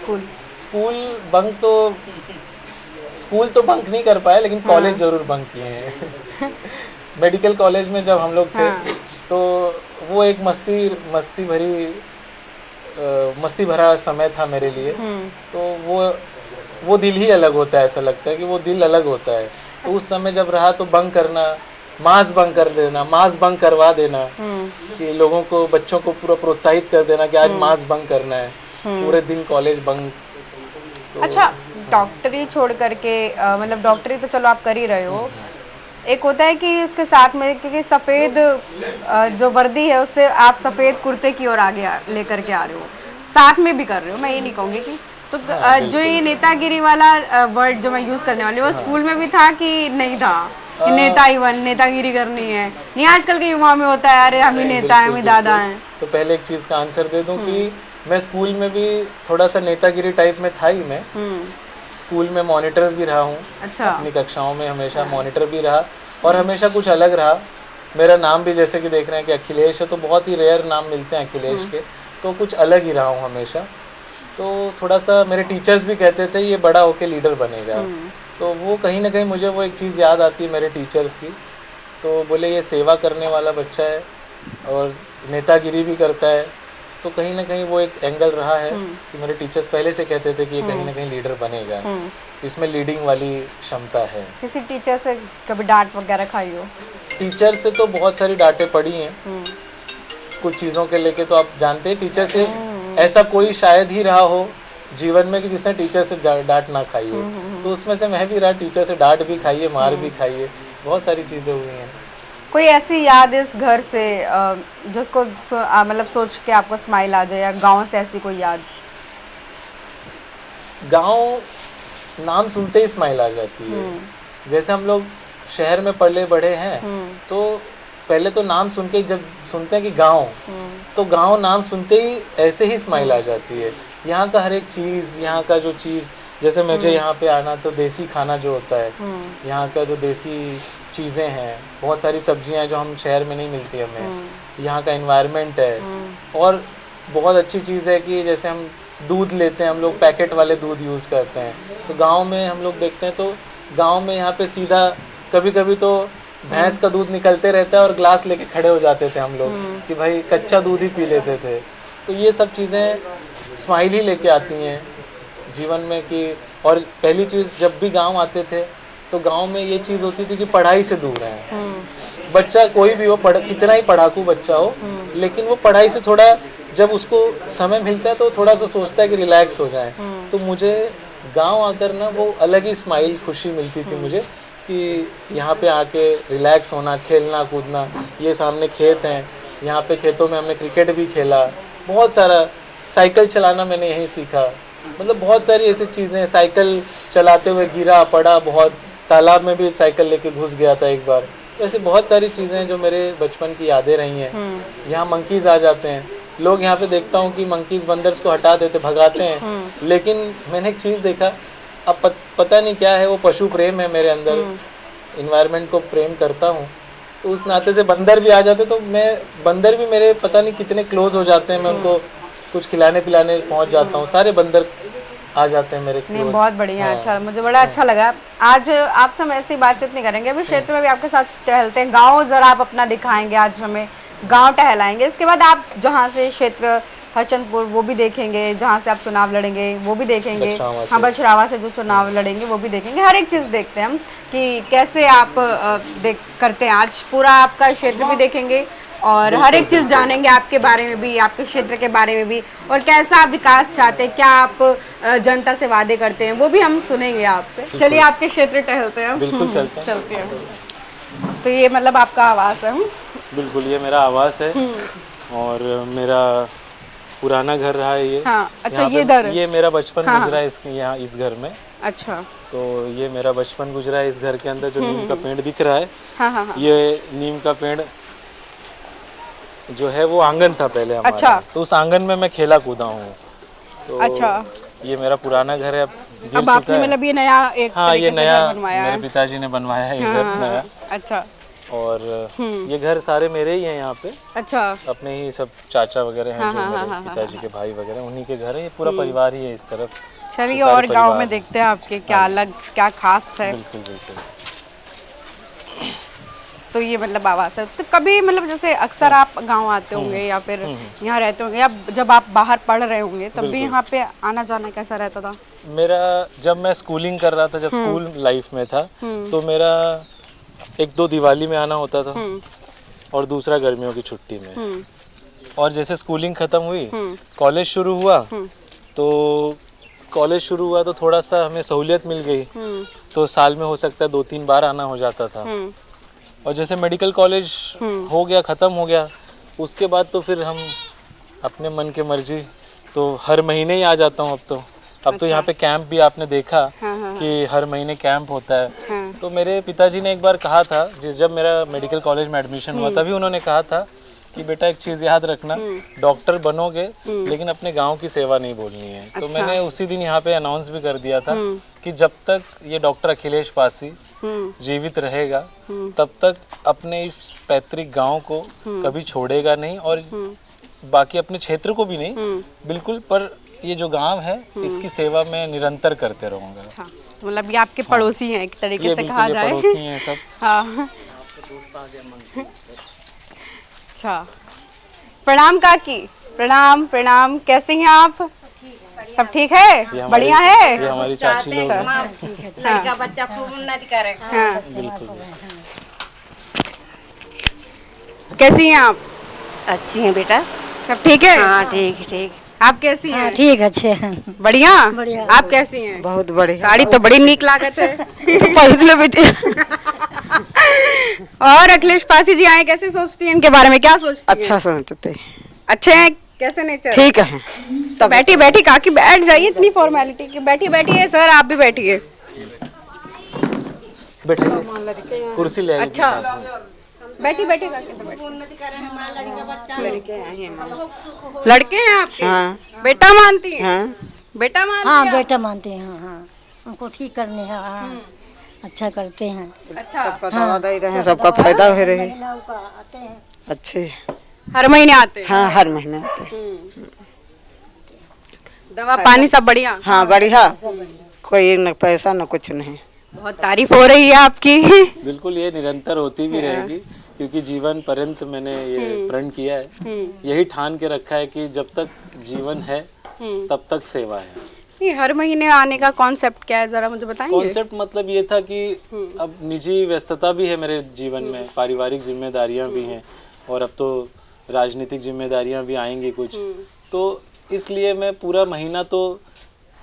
स्कूल तो बंक नहीं कर पाए, लेकिन कॉलेज ज़रूर बंक किए हैं। मेडिकल कॉलेज में जब हम लोग थे तो वो एक मस्ती भरा समय था मेरे लिए। तो वो दिल ही अलग होता है, ऐसा लगता है कि वो दिल अलग होता है। तो उस समय जब रहा तो बंक करना, मास बंक कर देना, मास बंक करवा देना, कि लोगों को, बच्चों को पूरा प्रोत्साहित कर देना कि आज मास बंक करना है, पूरे दिन कॉलेज बंक। तो अच्छा, डॉक्टरी छोड़ करके मतलब डॉक्टरी तो चलो आप कर ही रहे हो, एक होता है कि उसके साथ में क्योंकि सफ़ेद जो वर्दी है उससे आप सफ़ेद कुर्ते की ओर आगे लेकर के आ रहे हो, साथ में भी कर रहे हो, मैं ये नहीं कहूँगी कि तो जो ये नेतागिरी वाला वर्ड जो मैं यूज़ करने वाली हूँ, वो स्कूल में भी था कि नहीं था कि नेतागिरी करनी है? नहीं, आजकल के युवाओं में होता है, अरे हम ही नेता हैं, हम ही दादा हैं। तो पहले एक चीज़ का आंसर दे दूं कि मैं स्कूल में भी थोड़ा सा नेतागिरी टाइप में था ही। मैं स्कूल में मॉनिटर्स भी रहा हूँ। अच्छा। अपनी कक्षाओं में हमेशा मॉनिटर भी रहा और हमेशा कुछ अलग रहा। मेरा नाम भी जैसे कि देख रहे हैं कि अखिलेश है, तो बहुत ही रेयर नाम मिलते हैं अखिलेश के, तो कुछ अलग ही रहा हूँ हमेशा। तो थोड़ा सा मेरे टीचर्स भी कहते थे ये बड़ा होके लीडर बनेगा। तो वो कहीं ना कहीं मुझे वो एक चीज़ याद आती है मेरे टीचर्स की। तो बोले ये सेवा करने वाला बच्चा है और नेतागिरी भी करता है। तो कहीं ना कहीं वो एक एंगल रहा है कि मेरे टीचर्स पहले से कहते थे कि ये कहीं ना कहीं लीडर बनेगा, इसमें लीडिंग वाली क्षमता है। किसी टीचर से कभी डांट वगैरह खाई हो? टीचर से तो बहुत सारी डांटें पड़ी हैं कुछ चीज़ों के लेके। तो आप जानते हैं टीचर से ऐसा कोई शायद ही रहा हो जीवन में कि जिसने टीचर से डांट ना खाई हो। तो उसमें से मैं भी रहा, टीचर से डांट भी खाई है, मार भी खाई है, बहुत सारी चीज़ें हुई हैं। कोई ऐसी याद इस घर से जिसको मतलब सोच के आपको स्माइल आ जाए, या गांव से ऐसी कोई याद? गांव नाम सुनते ही स्माइल आ जाती है। जैसे हम लोग शहर में पले बढ़े हैं, तो पहले तो नाम सुन के जब सुनते हैं कि गांव, तो गांव नाम सुनते ही ऐसे ही स्माइल आ जाती है। यहाँ का हर एक चीज़, यहाँ का जो चीज़, जैसे मुझे यहाँ पे आना तो देसी खाना जो होता है, यहाँ का जो देसी चीज़ें हैं, बहुत सारी सब्जियाँ जो हम शहर में नहीं मिलती हमें, यहाँ का एनवायरनमेंट है। और बहुत अच्छी चीज़ है कि जैसे हम दूध लेते हैं, हम लोग पैकेट वाले दूध यूज़ करते हैं, तो गांव में हम लोग देखते हैं तो गांव में यहाँ पे सीधा कभी कभी तो भैंस का दूध निकलते रहता है और ग्लास लेके खड़े हो जाते थे हम लोग कि भाई कच्चा दूध ही पी लेते थे। तो ये सब चीज़ें स्माइल ही लेके आती हैं जीवन में कि। और पहली चीज़, जब भी गांव आते थे तो गांव में ये चीज़ होती थी कि पढ़ाई से दूर है। बच्चा कोई भी हो, कितना ही पढ़ाकू बच्चा हो, लेकिन वो पढ़ाई से थोड़ा, जब उसको समय मिलता है तो थोड़ा सा सोचता है कि रिलैक्स हो जाए। तो मुझे गांव आकर ना वो अलग ही स्माइल, खुशी मिलती थी मुझे कि यहाँ पे आके रिलैक्स होना, खेलना कूदना। ये सामने खेत हैं, यहाँ पे खेतों में हमने क्रिकेट भी खेला, बहुत सारा साइकिल चलाना मैंने यहीं सीखा। मतलब बहुत सारी ऐसी चीज़ें, साइकिल चलाते हुए गिरा पड़ा, बहुत तालाब में भी साइकिल लेके घुस गया था एक बार। तो ऐसे बहुत सारी चीज़ें जो मेरे बचपन की यादें रही हैं। यहाँ मंकीज़ आ जाते हैं, लोग यहाँ पे देखता हूँ कि मंकीज़ बंदर्स को हटा देते, भगाते हैं, लेकिन मैंने एक चीज़ देखा, अब पता नहीं क्या है, वो पशु प्रेम है मेरे अंदर, इन्वायरमेंट को प्रेम करता हूँ, तो उस नाते से बंदर भी आ जाते, तो मैं बंदर भी मेरे पता नहीं कितने क्लोज हो जाते हैं। मैं उनको कुछ खिलाने पिलाने पहुँच जाता हूँ, सारे बंदर आ जाते हैं मेरे क्लोज। नहीं, बहुत बढ़िया। हाँ। अच्छा, मुझे बड़ा अच्छा लगा। आज आपसे हम ऐसी बातचीत नहीं करेंगे, अभी क्षेत्र में भी आपके साथ टहलते हैं, गाँव ज़रा आप अपना दिखाएंगे, आज हमें गाँव टहलाएंगे। इसके बाद आप जहाँ से क्षेत्र हरचंदपुर वो भी देखेंगे, जहाँ से आप चुनाव लड़ेंगे वो भी देखेंगे, हाँ बछरावा से जो चुनाव लड़ेंगे वो भी देखेंगे। हर एक चीज़ देखते हैं हम कि कैसे आप करते हैं। आज पूरा आपका क्षेत्र भी देखेंगे और हर एक चीज़ जानेंगे आपके बारे में भी, आपके क्षेत्र के बारे में भी, और कैसा आप विकास चाहते हैं, क्या आप जनता से वादे करते हैं, वो भी हम सुनेंगे आपसे। चलिए आपके क्षेत्र टहलते हैं हम। बिल्कुल चलते हैं। चलते हैं। तो ये मतलब आपका आवास है? बिल्कुल, ये मेरा आवास है और मेरा पुराना घर रहा है ये। हाँ, अच्छा, यहाँ ये पे- इधर है। ये मेरा बचपन हाँ, गुजरा है इसके यहाँ इस घर में। अच्छा। तो ये मेरा बचपन गुजरा है इस घर के अंदर। जो नीम का पेड़ दिख रहा है, हाँ हाँ हाँ। ये नीम का पेड़ जो है वो आंगन था पहले हमारा। अच्छा। तो उस आंगन में मैं खेला कूदा हूँ। तो अच्छा। ये मेरा पुराना घर है, अब गिर अब आपने चुका है। मतलब ये नया एक हाँ, ये तरीके से नया घर बनवाया मेरे है। पिताजी ने बनवाया है ये हाँ, घर हाँ, नया। अच्छा और ये घर सारे मेरे ही हैं यहाँ पे। अच्छा। अपने ही सब चाचा वगैरह हैं हाँ, जो हाँ, मेरे हाँ, पिताजी के भाई वगैरह, उन्हीं के घर है। ये पूरा परिवार ही है इस तरफ। चलिए ये सारे और गांव परिवार में हैं। देखते हैं आपके क्या अलग क्या खास है। बिल्कुल बिल्कुल। तो ये मतलब आवास है। तो कभी मतलब जैसे अक्सर आप गांव आते होंगे या फिर यहाँ रहते होंगे, या जब आप बाहर पढ़ रहे होंगे तब भी यहाँ पे आना जाना कैसा रहता था? मेरा जब मैं स्कूलिंग कर रहा था, जब स्कूल लाइफ में था, तो मेरा 1-2 दिवाली में आना होता था और दूसरा गर्मियों की छुट्टी में। और जैसे स्कूलिंग ख़त्म हुई, कॉलेज शुरू हुआ, तो कॉलेज शुरू हुआ तो थोड़ा सा हमें सहूलियत मिल गई, तो साल में हो सकता है 2-3 बार आना हो जाता था। और जैसे मेडिकल कॉलेज हो गया, ख़त्म हो गया, उसके बाद तो फिर हम अपने मन के मर्जी, तो हर महीने ही आ जाता हूँ अब तो। तो यहाँ पे कैंप भी आपने देखा कि हर महीने कैंप होता है। तो मेरे पिताजी ने एक बार कहा था, जब मेरा मेडिकल कॉलेज में एडमिशन हुआ, तभी उन्होंने कहा था कि बेटा एक चीज़ याद रखना, डॉक्टर बनोगे लेकिन अपने गांव की सेवा नहीं भूलनी है। तो मैंने उसी दिन यहाँ पे अनाउंस भी कर दिया था कि जब तक ये डॉक्टर अखिलेश पासी जीवित रहेगा तब तक अपने इस पैतृक गांव को कभी छोड़ेगा नहीं, और बाकी अपने क्षेत्र को भी नहीं बिल्कुल, पर ये जो गांव है इसकी सेवा में निरंतर करते रहूँगा। अच्छा, तो मतलब ये आपके पड़ोसी हैं एक तरीके ये से बिल्कुल कहा ये जाए। पड़ोसी हैं सब। हाँ। अच्छा, प्रणाम काकी। प्रणाम प्रणाम, कैसे हैं आप? सब ठीक ये है? हमारी- बढ़िया है? ये हमारी चाची लोग हैं। हाँ। बच्चा खूब उन्नति करे। हाँ। बिल्कुल। कैसी हैं आप? अच्छी है बेटा। सब ठीक है? हाँ ठीक ठीक। आप कैसी हैं? ठीक अच्छे हैं। बढ़िया। बढ़िया। आप कैसी हैं? बहुत बढ़िया। साड़ी तो बड़ी नीक लागत है। पहले बेटे और अखिलेश पासी जी आए, कैसे सोचती हैं इनके बारे में, क्या सोचती हैं? अच्छा समझते, अच्छे हैं? कैसे नेचर? ठीक है। तो बैठी बैठी काकी बैठ जाइए, इतनी फॉर्मेलिटी की। बैठी बैठी है सर, आप भी बैठिए। बैठिए, कुर्सी ले आइए। अच्छा, बैठी बैठी काकी तो बैठी। लड़के हैं आपके? हाँ। बेटा मानती हैं? हाँ। बेटा मानती हाँ हैं? बेटा मानते हैं। हाँ हाँ, उनको ठीक करने हैं। हाँ, अच्छा करते हैं। अच्छा, सबका दवा दे रहे हैं, सबका फायदा हो रहे हैं। आते हैं। अच्छे। हर महीने आते हैं? हाँ, हर महीने आते हैं। दवा पानी सब बढ़िया? हाँ बढ़िया, कोई न पैसा न कुछ नहीं। बहुत तारीफ हो रही है आपकी। बिल्कुल, ये निरंतर होती भी रहेगी, क्योंकि जीवन पर्यंत मैंने ये प्रण किया है, यही ठान के रखा है कि जब तक जीवन है तब तक सेवा है। ये हर महीने आने का कॉन्सेप्ट क्या है, जरा मुझे बताएंगे? कॉन्सेप्ट मतलब ये था कि अब निजी व्यस्तता भी है मेरे जीवन में, पारिवारिक जिम्मेदारियां भी हैं, और अब तो राजनीतिक जिम्मेदारियां भी आएंगी कुछ, तो इसलिए मैं पूरा महीना तो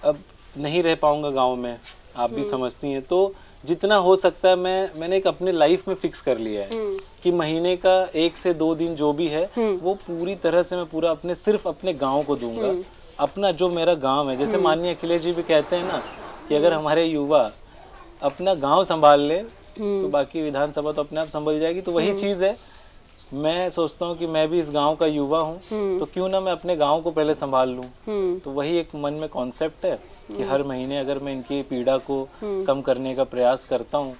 अब नहीं रह पाऊंगा गांव में, आप भी समझती हैं। तो जितना हो सकता है मैंने एक अपने लाइफ में फिक्स कर लिया है कि महीने का 1 से 2 दिन जो भी है वो पूरी तरह से मैं पूरा सिर्फ अपने गांव को दूंगा। अपना जो मेरा गांव है, जैसे माननीय अखिलेश जी भी कहते हैं ना कि अगर हमारे युवा अपना गांव संभाल ले तो बाकी विधानसभा तो अपने आप संभल जाएगी। तो वही चीज़ है, मैं सोचता हूँ कि मैं भी इस गांव का युवा हूँ, तो क्यों ना मैं अपने गांव को पहले संभाल लूँ। तो वही एक मन में कॉन्सेप्ट है कि हर महीने अगर मैं इनकी पीड़ा को कम करने का प्रयास करता हूँ,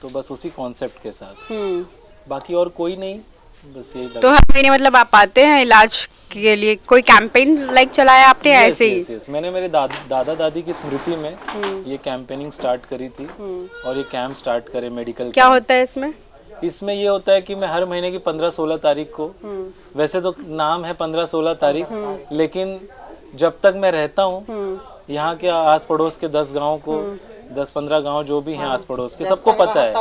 तो बस उसी कॉन्सेप्ट के साथ, बाकी और कोई नहीं, बस यही। तो हर महीने मतलब आप आते हैं इलाज के लिए? कोई कैंपेन लाइक चलाया आपने? ऐसे ही? यस, मैंने मेरे दादा दादी की स्मृति में ये कैंपेनिंग स्टार्ट करी थी, और ये कैंप स्टार्ट करे मेडिकल। क्या होता है इसमें? इसमें ये होता है कि मैं हर महीने की 15-16 तारीख को, वैसे तो नाम है 15-16 तारीख, लेकिन जब तक मैं रहता हूँ यहाँ के आस पड़ोस के 10 गाँव को 10-15 गांव जो भी हैं आस पड़ोस के, सबको पता है।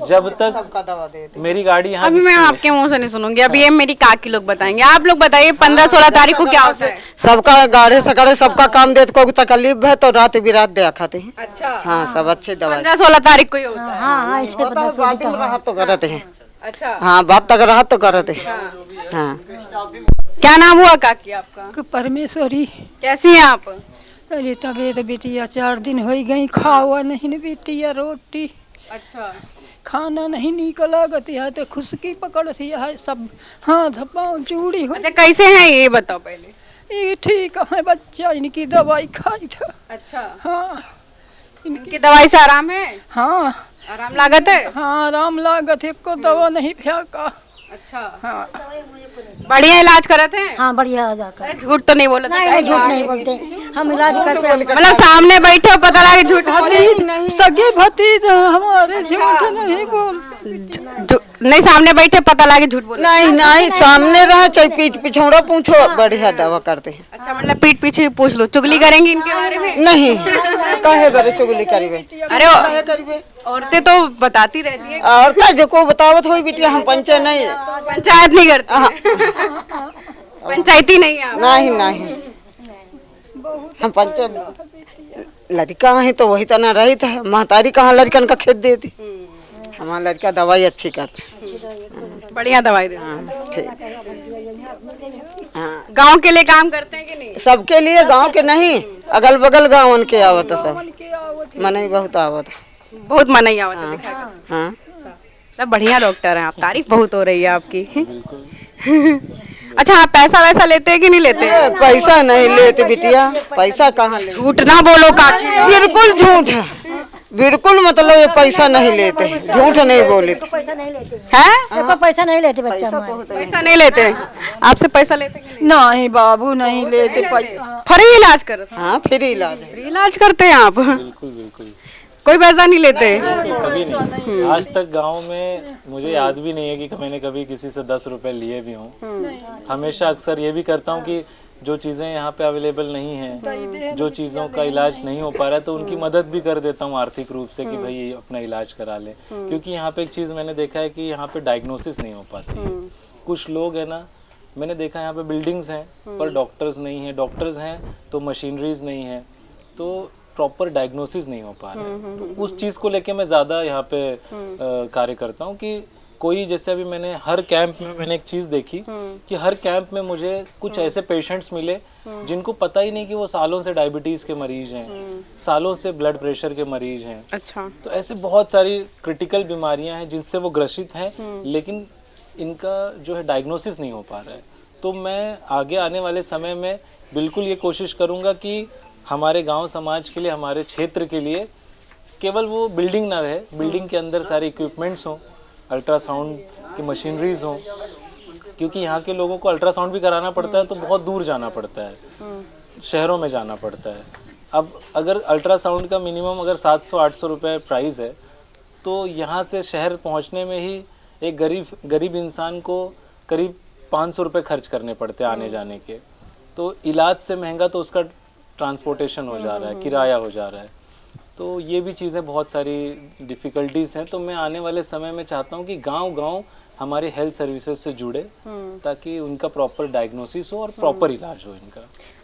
जब तक मेरी गाड़ी यहाँ अभी मैं आपके मुंह से नहीं सुनूंगी, अब ये मेरी काकी लोग बताएंगे। आप लोग बताइए 15-16 तारीख को क्या होता है? सबका गाढ़े सकड़े सबका काम देते, कोई तकलीफ है तो रात बिरात दया खाते हैं। अच्छा, हाँ सब अच्छे दवा 15-16 तारीख को ही होता है। हाँ हाँ इसके बात में राहत तो करते हैं। अच्छा, हाँ बाप तक राहत तो करते हैं। हाँ क्या नाम हुआ काकी आपका? परमेश्वरी। कैसी हैं आप? अरे तबीयत बिटिया 4 दिन हो गई, खावा नहीं न बिटिया रोटी, अच्छा, खाना नहीं निकला गति है तो खुशकी पकड़ती है सब, हाथ पाँव चूड़ी हो। अच्छा कैसे हैं ये बताओ पहले। ये ठीक है, बच्चा इनकी दवाई खाई था। अच्छा, हाँ इनकी दवाई से आराम है? हाँ आराम लागत है? हाँ आराम लागत है, को दवा नहीं फेंका। अच्छा, हाँ बढ़िया इलाज करते हैं? हाँ बढ़िया हो जाकर। अरे झूठ तो नहीं बोला? नहीं झूठ नहीं बोलते, हम इलाज करते हैं। मतलब सामने बैठे हो पता लगे झूठ बोले? सगे भतीज हमारे झूठ नहीं बोलते। नहीं, सामने बैठे पता लगे झूठ बोले? नहीं नहीं, सामने रहा चाहे पीठ पिछौड़ा पूछो, बढ़िया दवा करते हैं। अच्छा, मतलब पीठ पीछे पूछ लो, चुगली करेंगी इनके बारे में? नहीं कहे बड़े चुगली करीबे। अरे औरतें तो बताती रहती है। और का जो को बतावत हो बिटिया, हम पंचायत नहीं पंचायत नहीं करते? पंचायती नहीं है आप? नहीं नहीं, हम पंचायत लड़का है तो वही तना रही था। महतारी कहाँ लड़कन का खेत देती, हमारा लड़का दवाई अच्छी करते। बढ़िया दवाई दे। ठीक। हाँ गांव के लिए काम करते हैं कि नहीं? सबके लिए, गांव के नहीं, अगल बगल गाँव उनके आवत सब, मन बहुत आवत। बहुत मनाई आवत है दिखा कर। हाँ मतलब बढ़िया डॉक्टर हैं आप, तारीफ बहुत हो रही है आपकी। अच्छा, आप पैसा वैसा लेते हैं कि नहीं लेते? पैसा नहीं लेते बिटिया, पैसा कहाँ ले। झूठ ना बोलो काकी। बिल्कुल झूठ है, बिल्कुल मतलब ये पैसा नहीं लेते, झूठ नहीं बोले। पैसा नहीं लेते हैं? देखो, पैसा नहीं लेते बच्चा हमारे। पैसा नहीं लेते? आपसे पैसा लेते कि नहीं? नहीं बाबू नहीं लेते पैसा। फ्री इलाज करते? हाँ फ्री इलाज है। फ्री इलाज करते हैं आप? बिल्कुल बिल्कुल, कोई पैसा नहीं लेते? कभी नहीं। आज तक गांव में मुझे याद भी नहीं है कि मैंने कभी किसी से 10 रुपए लिए भी हों। हमेशा अक्सर ये भी करता हूँ कि जो चीज़ें यहाँ पे अवेलेबल नहीं हैं, जो चीज़ों का इलाज नहीं हो पा रहा है, तो उनकी मदद भी कर देता हूँ आर्थिक रूप से कि भाई अपना इलाज करा लें। क्योंकि यहाँ पे एक चीज़ मैंने देखा है कि यहाँ पे डायग्नोसिस नहीं हो पाती है। कुछ लोग है ना, मैंने देखा यहाँ पे बिल्डिंग्स हैं पर डॉक्टर्स नहीं है, डॉक्टर्स हैं तो मशीनरीज नहीं है, तो प्रॉपर डायग्नोसिस नहीं हो पा रहा है। तो उस चीज़ को लेके मैं ज़्यादा यहाँ पे कार्य करता हूँ कि कोई, जैसे अभी मैंने हर कैंप में मैंने एक चीज़ देखी कि हर कैंप में मुझे कुछ ऐसे पेशेंट्स मिले जिनको पता ही नहीं कि वो सालों से डायबिटीज़ के मरीज हैं, सालों से ब्लड प्रेशर के मरीज हैं। अच्छा, तो ऐसे बहुत सारी क्रिटिकल बीमारियां हैं जिनसे वो ग्रसित हैं, लेकिन इनका जो है डायग्नोसिस नहीं हो पा रहा है। तो मैं आगे आने वाले समय में बिल्कुल ये कोशिश करूँगा कि हमारे गांव समाज के लिए, हमारे क्षेत्र के लिए केवल वो बिल्डिंग ना रहे, बिल्डिंग के अंदर सारे इक्विपमेंट्स हों, अल्ट्रासाउंड की मशीनरीज हों, क्योंकि यहाँ के लोगों को अल्ट्रासाउंड भी कराना पड़ता है तो बहुत दूर जाना पड़ता है, शहरों में जाना पड़ता है। अब अगर अल्ट्रासाउंड का मिनिमम अगर 700-800 रुपये प्राइस है, तो यहाँ से शहर पहुँचने में ही एक गरीब इंसान को करीब 500 रुपये खर्च करने पड़ते हैं आने जाने के। तो इलाज से महंगा तो उसका ट्रांसपोर्टेशन हो जा रहा है, किराया हो जा रहा है। तो ये भी चीज़ें बहुत सारी डिफ़िकल्टीज़ हैं। तो मैं आने वाले समय में चाहता हूँ कि गांव-गांव हमारे हेल्थ सर्विसेज से जुड़े, ताकि उनका प्रॉपर डायग्नोसिस हो और प्रॉपर इलाज हो इनका।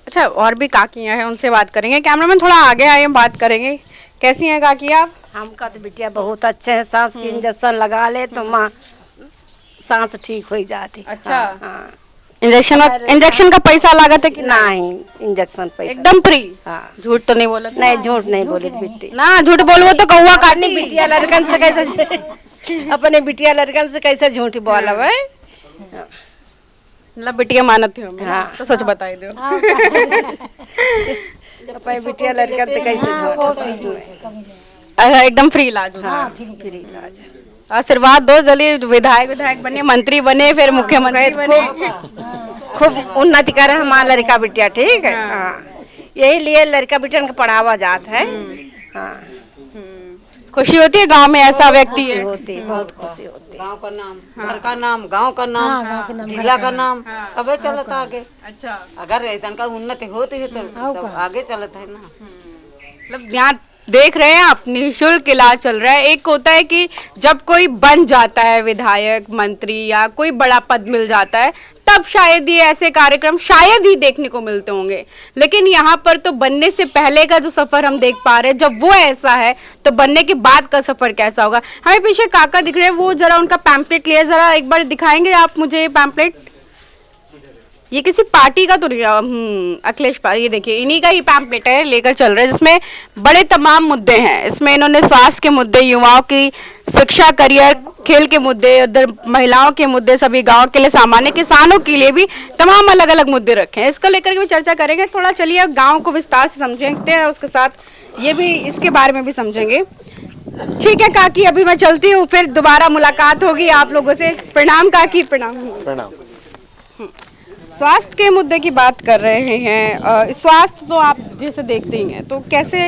अच्छा, और भी काकियाँ हैं, उनसे बात करेंगे। कैमरामैन थोड़ा आगे आए, हम बात करेंगे। कैसी हैं काकी आप? हमका तो बिटिया बहुत अच्छे है, सांस की इंजेक्शन लगा ले तो माँ सांस ठीक हो जाती। अच्छा, हाँ। इंजेक्शन का पैसा लागत है कि नहीं? इंजेक्शन पैसा एकदम फ्री? हाँ। झूठ तो नहीं बोला? नहीं, झूठ नहीं बोले बिट्टी। ना झूठ बोलबो तो कौवा काटनी। बिटिया लड़कन से कैसे अपने बिटिया लड़कन से कैसे झूठ बोलब है? मतलब बिटिया मानत हो? हाँ। तो सच बताई दो। अपने बिटिया लड़कन से कैसे झूठ? अच्छा, एकदम फ्री इलाज होता है? हाँ, फ्री इलाज। आशीर्वाद दो, जल्दी विधायक बने, मंत्री बने, फिर मुख्यमंत्री बने, खूब उन्नति करे हमारा लड़का बिटिया। ठीक है, हाँ। यही लिए लड़का बिटिया को पढ़ावा जात है। हाँ, खुशी होती है गांव में ऐसा व्यक्ति है? होती, बहुत खुशी होती। गांव का नाम, घर का नाम, गांव का नाम, जिला का नाम, सबे चलता आगे। अच्छा, अगर इतन का उन्नति होती है तो सब आगे चलता है ना। मतलब यहाँ देख रहे हैं आप, निःशुल्क इलाज चल रहा है। एक होता है कि जब कोई बन जाता है विधायक, मंत्री या कोई बड़ा पद मिल जाता है, तब शायद ये ऐसे कार्यक्रम शायद ही देखने को मिलते होंगे, लेकिन यहाँ पर तो बनने से पहले का जो सफर हम देख पा रहे हैं, जब वो ऐसा है तो बनने के बाद का सफर कैसा होगा। हमें पीछे काका दिख रहे हैं, वो जरा उनका पैम्पलेट लिया, जरा एक बार दिखाएंगे आप मुझे पैम्पलेट। ये किसी पार्टी का तो नहीं, अखिलेश ये देखिए इन्हीं का ही पैम्पलेट है, लेकर चल रहे हैं, जिसमें बड़े तमाम मुद्दे हैं। इसमें इन्होंने स्वास्थ्य के मुद्दे, युवाओं की शिक्षा, करियर, खेल के मुद्दे, उधर महिलाओं के मुद्दे, सभी गांव के लिए, सामान्य किसानों के लिए भी तमाम अलग अलग मुद्दे रखे हैं। इसको लेकर के भी चर्चा करेंगे। थोड़ा चलिए अब गाँव को विस्तार से समझते हैं, उसके साथ ये भी इसके बारे में भी समझेंगे। ठीक है काकी, अभी मैं चलती हूँ, फिर दोबारा मुलाकात होगी आप लोगों से। प्रणाम काकी। प्रणाम। स्वास्थ्य के मुद्दे की बात कर रहे हैं। स्वास्थ्य तो आप जैसे देखते ही हैं, तो कैसे,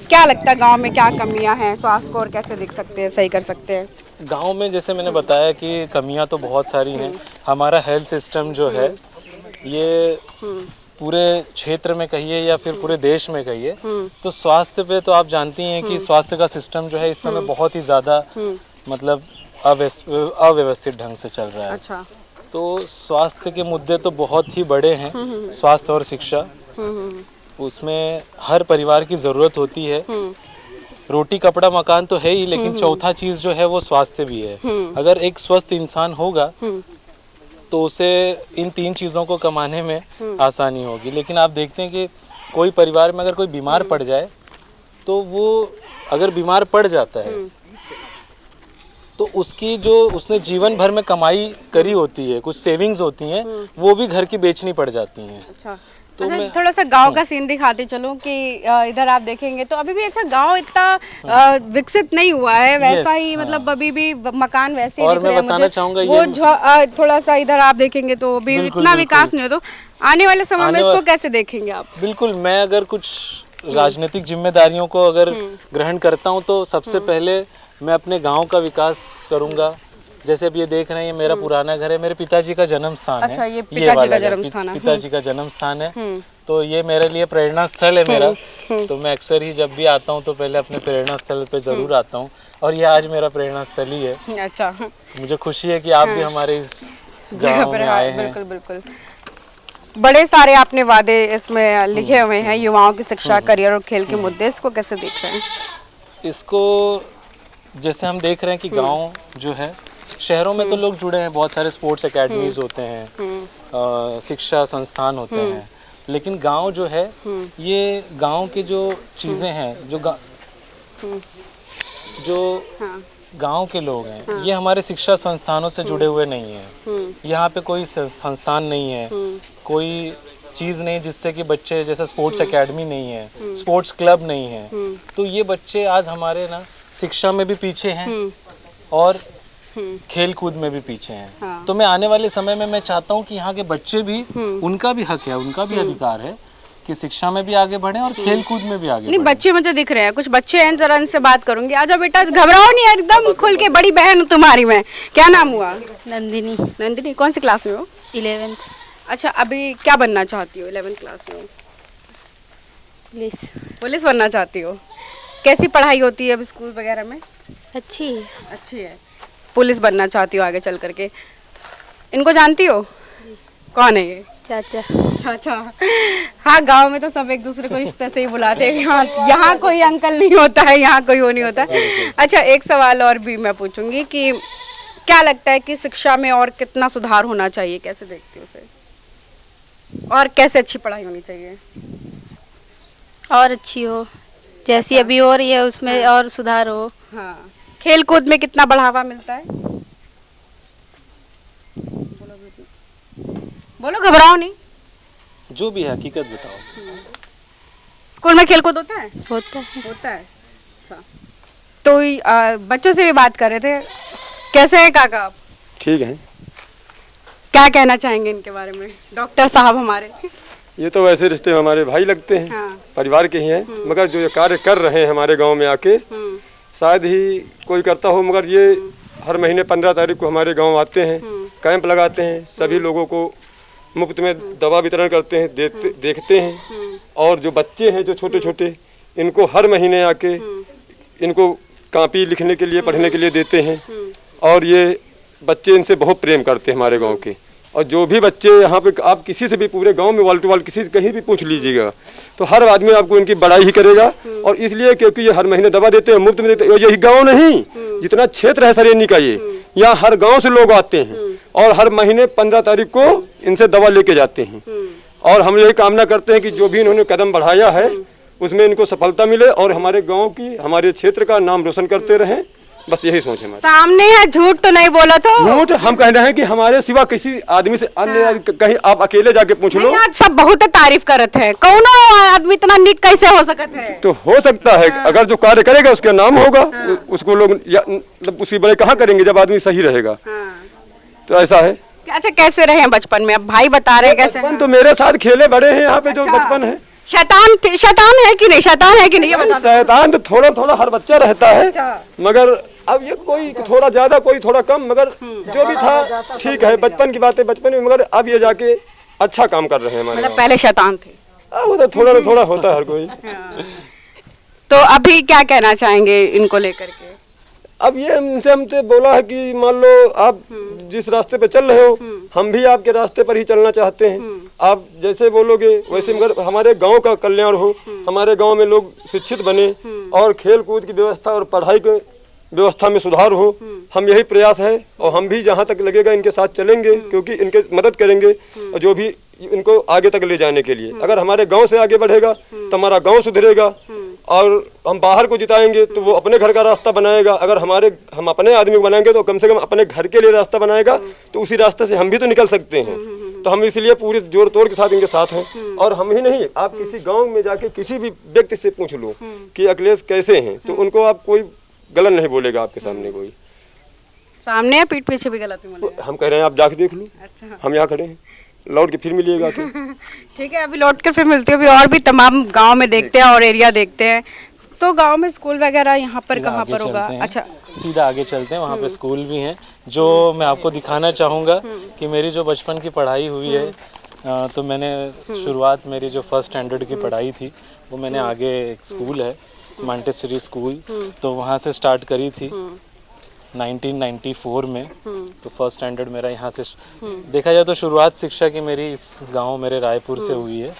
क्या लगता है गांव में क्या कमियां हैं स्वास्थ्य को, और कैसे देख सकते हैं, सही कर सकते हैं? गांव में जैसे मैंने बताया कि कमियां तो बहुत सारी हैं। हमारा हेल्थ सिस्टम जो है ये पूरे क्षेत्र में कहिए या फिर पूरे देश में कहिए, तो स्वास्थ्य पे तो आप जानती हैं कि स्वास्थ्य का सिस्टम जो है इस समय बहुत ही ज़्यादा मतलब अव्यवस्थित ढंग से चल रहा है। अच्छा। तो स्वास्थ्य के मुद्दे तो बहुत ही बड़े हैं। स्वास्थ्य और शिक्षा, उसमें हर परिवार की ज़रूरत होती है। रोटी कपड़ा मकान तो है ही, लेकिन चौथा चीज़ जो है वो स्वास्थ्य भी है। अगर एक स्वस्थ इंसान होगा तो उसे इन 3 चीज़ों को कमाने में आसानी होगी। लेकिन आप देखते हैं कि कोई परिवार में अगर कोई बीमार पड़ जाए, तो वो अगर बीमार पड़ जाता है तो उसकी जो उसने जीवन भर में कमाई करी होती है, कुछ सेविंग्स होती हैं, वो भी घर की बेचनी पड़ जाती हैं। अच्छा। तो अच्छा, थोड़ा सा गांव का सीन दिखाते चलो कि इधर आप देखेंगे तो अभी भी अच्छा गांव इतना विकसित नहीं हुआ है, वैसा ही मतलब अभी भी मकान वैसे ही और दिख रहे मैं हैं बताना मुझे। चाहूँगा वो थोड़ा सा इधर आप देखेंगे तो अभी इतना विकास नहीं हो, तो आने वाले समय में इसको कैसे देखेंगे आप? बिल्कुल, मैं अगर कुछ राजनीतिक जिम्मेदारियों को अगर ग्रहण करता हूँ तो सबसे पहले मैं अपने गांव का विकास करूंगा। जैसे अब ये देख रहे हैं, ये मेरा पुराना घर है, मेरे पिताजी का जन्म स्थान है। अच्छा, ये पिताजी का जन्म स्थान है। पिताजी का जन्म स्थान है, तो ये मेरे लिए प्रेरणा स्थल है मेरा। तो मैं अक्सर ही जब भी आता हूँ तो पहले अपने प्रेरणा स्थल पे जरूर आता हूँ, और ये आज मेरा प्रेरणा स्थल ही है। अच्छा, मुझे खुशी है कि आप भी हमारे इस गाँव में आए हैं। बिल्कुल बिल्कुल। बड़े सारे आपने वादे इसमें लिखे हुए हैं, युवाओं की शिक्षा, करियर और खेल के मुद्दे, इसको कैसे देख रहे हैं? इसको जैसे हम देख रहे हैं कि गांव जो है, शहरों में तो लोग जुड़े हैं, बहुत सारे स्पोर्ट्स एकेडमीज होते हैं, शिक्षा संस्थान होते हैं, लेकिन गांव जो है, ये गांव की जो चीज़ें हैं, जो गांव के लोग हैं, ये हमारे शिक्षा संस्थानों से जुड़े हुए नहीं हैं। यहाँ पे कोई संस्थान नहीं है, कोई चीज़ नहीं जिससे कि बच्चे, जैसे स्पोर्ट्स एकेडमी नहीं है, स्पोर्ट्स क्लब नहीं है, तो ये बच्चे आज हमारे ना शिक्षा में भी पीछे हैं और खेल कूद में भी पीछे हैं। तो मैं आने वाले समय में मैं चाहता हूँ कि यहाँ के बच्चे भी, उनका भी हक है, उनका भी अधिकार है कि शिक्षा में भी आगे बढ़े और खेल कूद में भी आगे नहीं बढ़े। बच्चे मुझे दिख रहे हैं, कुछ बच्चे हैं, जरा इनसे बात करूंगी। आजा बेटा, घबराओ नहीं, एकदम खुल के, बड़ी बहन हूँ तुम्हारी मैं। क्या नाम हुआ? नंदिनी। नंदिनी, कौन सी क्लास में हो? 11th। अच्छा, अभी क्या बनना चाहती हो? 11th क्लास में हो। पुलिस बनना चाहती हो? कैसी पढ़ाई होती है अब स्कूल वगैरह में? अच्छी है। पुलिस बनना चाहती हो आगे चल करके। इनको जानती हो? कौन है ये? चाचा। हाँ, गांव में तो सब एक दूसरे को रिश्ते से ही बुलाते हैं। यहाँ कोई अंकल नहीं होता है, यहाँ कोई वो नहीं होता है। अच्छा, एक सवाल और भी मैं पूछूंगी कि क्या लगता है कि शिक्षा में और कितना सुधार होना चाहिए, कैसे देखती हो उसे, और कैसे अच्छी पढ़ाई होनी चाहिए? और अच्छी हो, जैसी अभी हो रही है उसमें और सुधार हो। हाँ, खेल कूद में कितना बढ़ावा मिलता है? बोलो, घबराओ नहीं। जो भी है हकीकत बताओ। स्कूल में खेल कूद होता है? होता है। अच्छा, तो बच्चों से भी बात कर रहे थे। कैसे हैं काका आप? ठीक है। क्या कहना चाहेंगे इनके बारे में, डॉक्टर साहब हमारे? ये तो वैसे रिश्ते हमारे भाई लगते हैं। हाँ। परिवार के ही हैं, मगर जो ये कार्य कर रहे हैं हमारे गांव में आके, शायद ही कोई करता हो, मगर ये हर महीने 15 तारीख को हमारे गांव आते हैं, कैंप लगाते हैं, सभी लोगों को मुफ्त में दवा वितरण करते हैं, देखते हैं। और जो बच्चे हैं जो छोटे छोटे, इनको हर महीने आके इनको कॉपी लिखने के लिए पढ़ने के लिए देते हैं और ये बच्चे इनसे बहुत प्रेम करते हैं हमारे गांव के। और जो भी बच्चे यहाँ पे आप किसी से भी पूरे गांव में वाल टू वाल किसी से कहीं भी पूछ लीजिएगा तो हर आदमी आपको इनकी बड़ाई ही करेगा। और इसलिए क्योंकि ये हर महीने दवा देते हैं, मुफ्त में देते हैं। यही गाँव नहीं, जितना क्षेत्र है सरेनी का ये, यहाँ हर गाँव से लोग आते हैं और हर महीने 15 तारीख को इनसे दवा लेके जाते हैं। और हम यही कामना करते हैं कि जो भी इन्होंने कदम बढ़ाया है उसमें इनको सफलता मिले और हमारे गांव की, हमारे क्षेत्र का नाम रोशन करते रहें। बस यही सोच है हमारी। सामने है, झूठ तो नहीं बोला तो। झूठ हम कह रहे हैं कि हमारे सिवा किसी आदमी से अन्य कहीं आप अकेले जाके पूछ लो। आज सब बहुत तारीफ करते हैं, कौनो आदमी इतना निक कैसे हो सकता है? तो हो सकता है अगर जो कार्य करेगा उसका नाम होगा। उसको लोग उसी बड़े कहाँ करेंगे जब आदमी सही रहेगा। तो ऐसा है। अच्छा, कैसे रहे बचपन में? अब भाई बता रहे हैं कैसे? बचपन तो मेरे साथ खेले बड़े हैं यहाँ पे। जो बचपन है शैतान है कि नहीं? शैतान है कि नहीं? शैतान तो थोड़ा थोड़ा हर बच्चा रहता है। मगर अब ये कोई थोड़ा ज्यादा कोई थोड़ा कम, मगर जो भी था ठीक है। बचपन की बात है बचपन में, मगर अब ये जाके अच्छा काम कर रहे हैं हमारे। मतलब पहले शैतान थे। वो तो थोड़ा ना थोड़ा होता है हर कोई। तो अभी क्या कहना चाहेंगे इनको लेकर के? अब ये इनसे हमसे बोला है कि मान लो आप जिस रास्ते पे चल रहे हो हम भी आपके रास्ते पर ही चलना चाहते हैं। आप जैसे बोलोगे वैसे, मगर हमारे गांव का कल्याण हो, हमारे गांव में लोग शिक्षित बने और खेल कूद की व्यवस्था और पढ़ाई की व्यवस्था में सुधार हो। हम यही प्रयास है और हम भी जहाँ तक लगेगा इनके साथ चलेंगे, क्योंकि इनके मदद करेंगे और जो भी इनको आगे तक ले जाने के लिए। अगर हमारे गांव से आगे बढ़ेगा तो हमारा गांव सुधरेगा और हम बाहर को जिताएंगे तो वो अपने घर का रास्ता बनाएगा। अगर हम अपने आदमी को बनाएंगे तो कम से कम अपने घर के लिए रास्ता बनाएगा, तो उसी रास्ते से हम भी तो निकल सकते हैं। तो हम इसलिए पूरे जोर तोड़ के साथ इनके साथ हैं। और हम ही नहीं, आप किसी गाँव में जाके किसी भी व्यक्ति से पूछ लो कि अखिलेश कैसे हैं, तो उनको आप कोई गलत नहीं बोलेगा आपके सामने। कोई सामने है, पीठ पीछे भी गलत नहीं बोलेगा। हम कह रहे हैं आप जाके देख लो। अच्छा। हम यहाँ खड़े हैं, लौट के फिर मिलिएगा। ठीक है, अभी लौट कर फिर मिलते हैं। अभी और भी तमाम गांव में देखते हैं और एरिया देखते हैं। तो गांव में स्कूल वगैरह यहाँ पर कहाँ पर होगा? अच्छा, सीधा आगे चलते हैं, वहाँ पे स्कूल भी हैं जो मैं आपको दिखाना चाहूँगा कि मेरी जो बचपन की पढ़ाई हुई है। तो मैंने शुरुआत मेरी जो फर्स्ट स्टैंडर्ड की पढ़ाई थी वो मैंने आगे एक स्कूल है मॉन्टेसरी स्कूल, तो वहाँ से स्टार्ट करी थी 1994 में। तो फर्स्ट स्टैंडर्ड मेरा यहाँ से देखा जाए तो शुरुआत शिक्षा की मेरी इस गांव मेरे रायपुर से हुई है।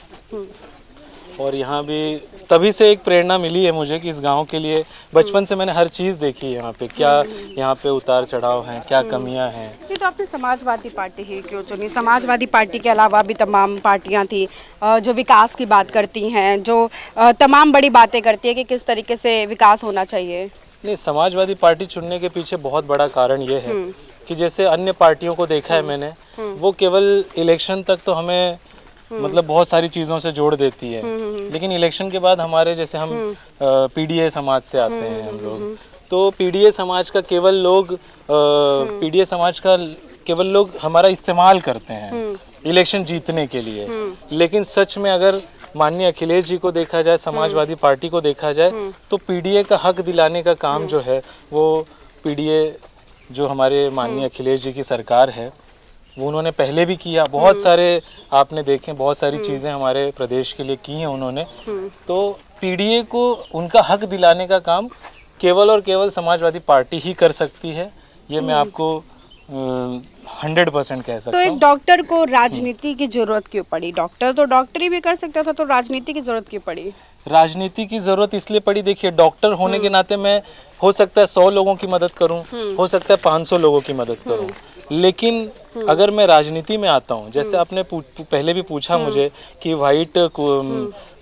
और यहाँ भी तभी से एक प्रेरणा मिली है मुझे कि इस गांव के लिए बचपन से मैंने हर चीज़ देखी है। यहाँ पे क्या, यहाँ पे उतार चढ़ाव हैं, क्या कमियाँ हैं। ये तो आपने समाजवादी पार्टी ही क्यों चुनी? समाजवादी पार्टी के अलावा भी तमाम पार्टियां थी जो विकास की बात करती हैं, जो तमाम बड़ी बातें करती है कि किस तरीके से विकास होना चाहिए। नहीं, समाजवादी पार्टी चुनने के पीछे बहुत बड़ा कारण ये है कि जैसे अन्य पार्टियों को देखा है मैंने, वो केवल इलेक्शन तक तो हमें मतलब बहुत सारी चीज़ों से जोड़ देती है, लेकिन इलेक्शन के बाद हमारे जैसे हम पीडीए समाज से आते हैं हम लोग, तो पीडीए समाज का केवल लोग हमारा इस्तेमाल करते हैं इलेक्शन जीतने के लिए। लेकिन सच में अगर माननीय अखिलेश जी को देखा जाए, समाजवादी पार्टी को देखा जाए, तो पीडीए का हक दिलाने का काम जो है वो पीडीए जो हमारे माननीय अखिलेश जी की सरकार है वो उन्होंने पहले भी किया। बहुत सारे आपने देखे, बहुत सारी चीज़ें हमारे प्रदेश के लिए की हैं उन्होंने। तो पीडीए को उनका हक दिलाने का काम केवल और केवल समाजवादी पार्टी ही कर सकती है। ये मैं आपको 100% कह सकता हूँ। तो एक डॉक्टर को राजनीति की जरूरत क्यों पड़ी? डॉक्टर तो डॉक्टरी भी कर सकता था, तो राजनीति की जरूरत क्यों पड़ी? राजनीति की जरूरत इसलिए पड़ी, देखिए डॉक्टर होने के नाते मैं हो सकता है 100 लोगों की मदद करूं, हो सकता है 500 लोगों की मदद करूं, लेकिन अगर मैं राजनीति में आता हूं, जैसे आपने पहले भी पूछा मुझे कि वाइट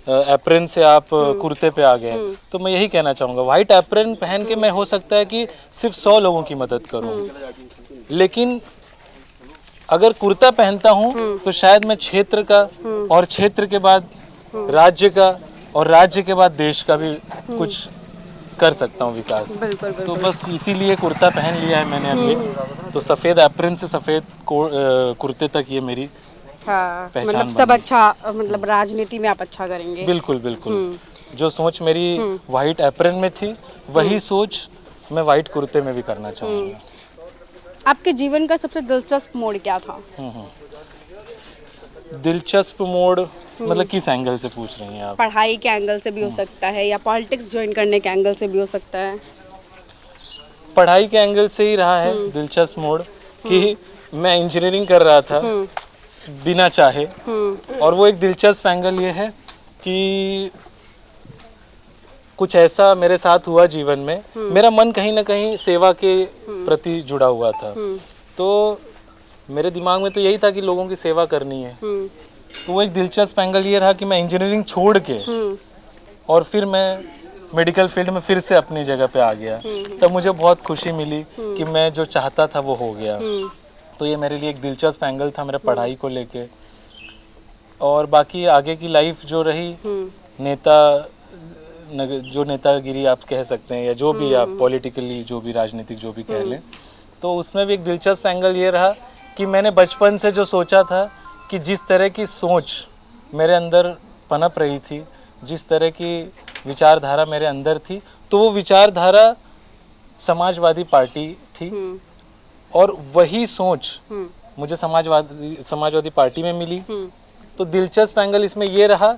एप्रन से आप कुर्ते पे आ गए, तो मैं यही कहना चाहूँगा, वाइट एप्रन पहन के मैं हो सकता है कि सिर्फ 100 लोगों की मदद करूँ, लेकिन अगर कुर्ता पहनता हूँ तो शायद मैं क्षेत्र का और क्षेत्र के बाद राज्य का और राज्य के बाद देश का भी कुछ कर सकता हूँ विकास। तो बस इसीलिए कुर्ता पहन लिया है मैंने अभी। तो सफ़ेद एप्रन से सफ़ेद कुर्ते तक ये मेरी पहचान मतलब सब अच्छा, मतलब राजनीति में आप अच्छा करेंगे। बिल्कुल बिल्कुल। जो सोच मेरी वाइट एप्रन में थी वही सोच मैं वाइट कुर्ते में भी करना चाहूँगा। आपके जीवन का सबसे दिलचस्प मोड़ क्या था? दिलचस्प मोड़ मतलब किस एंगल से पूछ रही हैं आप? पढ़ाई के एंगल से भी हो सकता है या पॉलिटिक्स ज्वाइन करने के एंगल से भी हो सकता है। पढ़ाई के एंगल से ही रहा है दिलचस्प मोड़ कि मैं इंजीनियरिंग कर रहा था बिना चाहे, और वो एक दिलचस्प एंगल ये है कि कुछ ऐसा मेरे साथ हुआ जीवन में, मेरा मन कहीं ना कहीं सेवा के प्रति जुड़ा हुआ था, तो मेरे दिमाग में तो यही था कि लोगों की सेवा करनी है। तो वो एक दिलचस्प एंगल ये रहा कि मैं इंजीनियरिंग छोड़ के और फिर मैं मेडिकल फील्ड में फिर से अपनी जगह पे आ गया। तब मुझे बहुत खुशी मिली कि मैं जो चाहता था वो हो गया। तो ये मेरे लिए एक दिलचस्प एंगल था मेरे पढ़ाई को लेके। और बाकी आगे की लाइफ जो रही, जो नेतागिरी आप कह सकते हैं या जो भी आप पॉलिटिकली जो भी राजनीतिक जो भी कह लें, तो उसमें भी एक दिलचस्प एंगल ये रहा कि मैंने बचपन से जो सोचा था कि जिस तरह की सोच मेरे अंदर पनप रही थी, जिस तरह की विचारधारा मेरे अंदर थी, तो वो विचारधारा समाजवादी पार्टी थी और वही सोच मुझे समाजवादी पार्टी में मिली। तो दिलचस्प एंगल इसमें ये रहा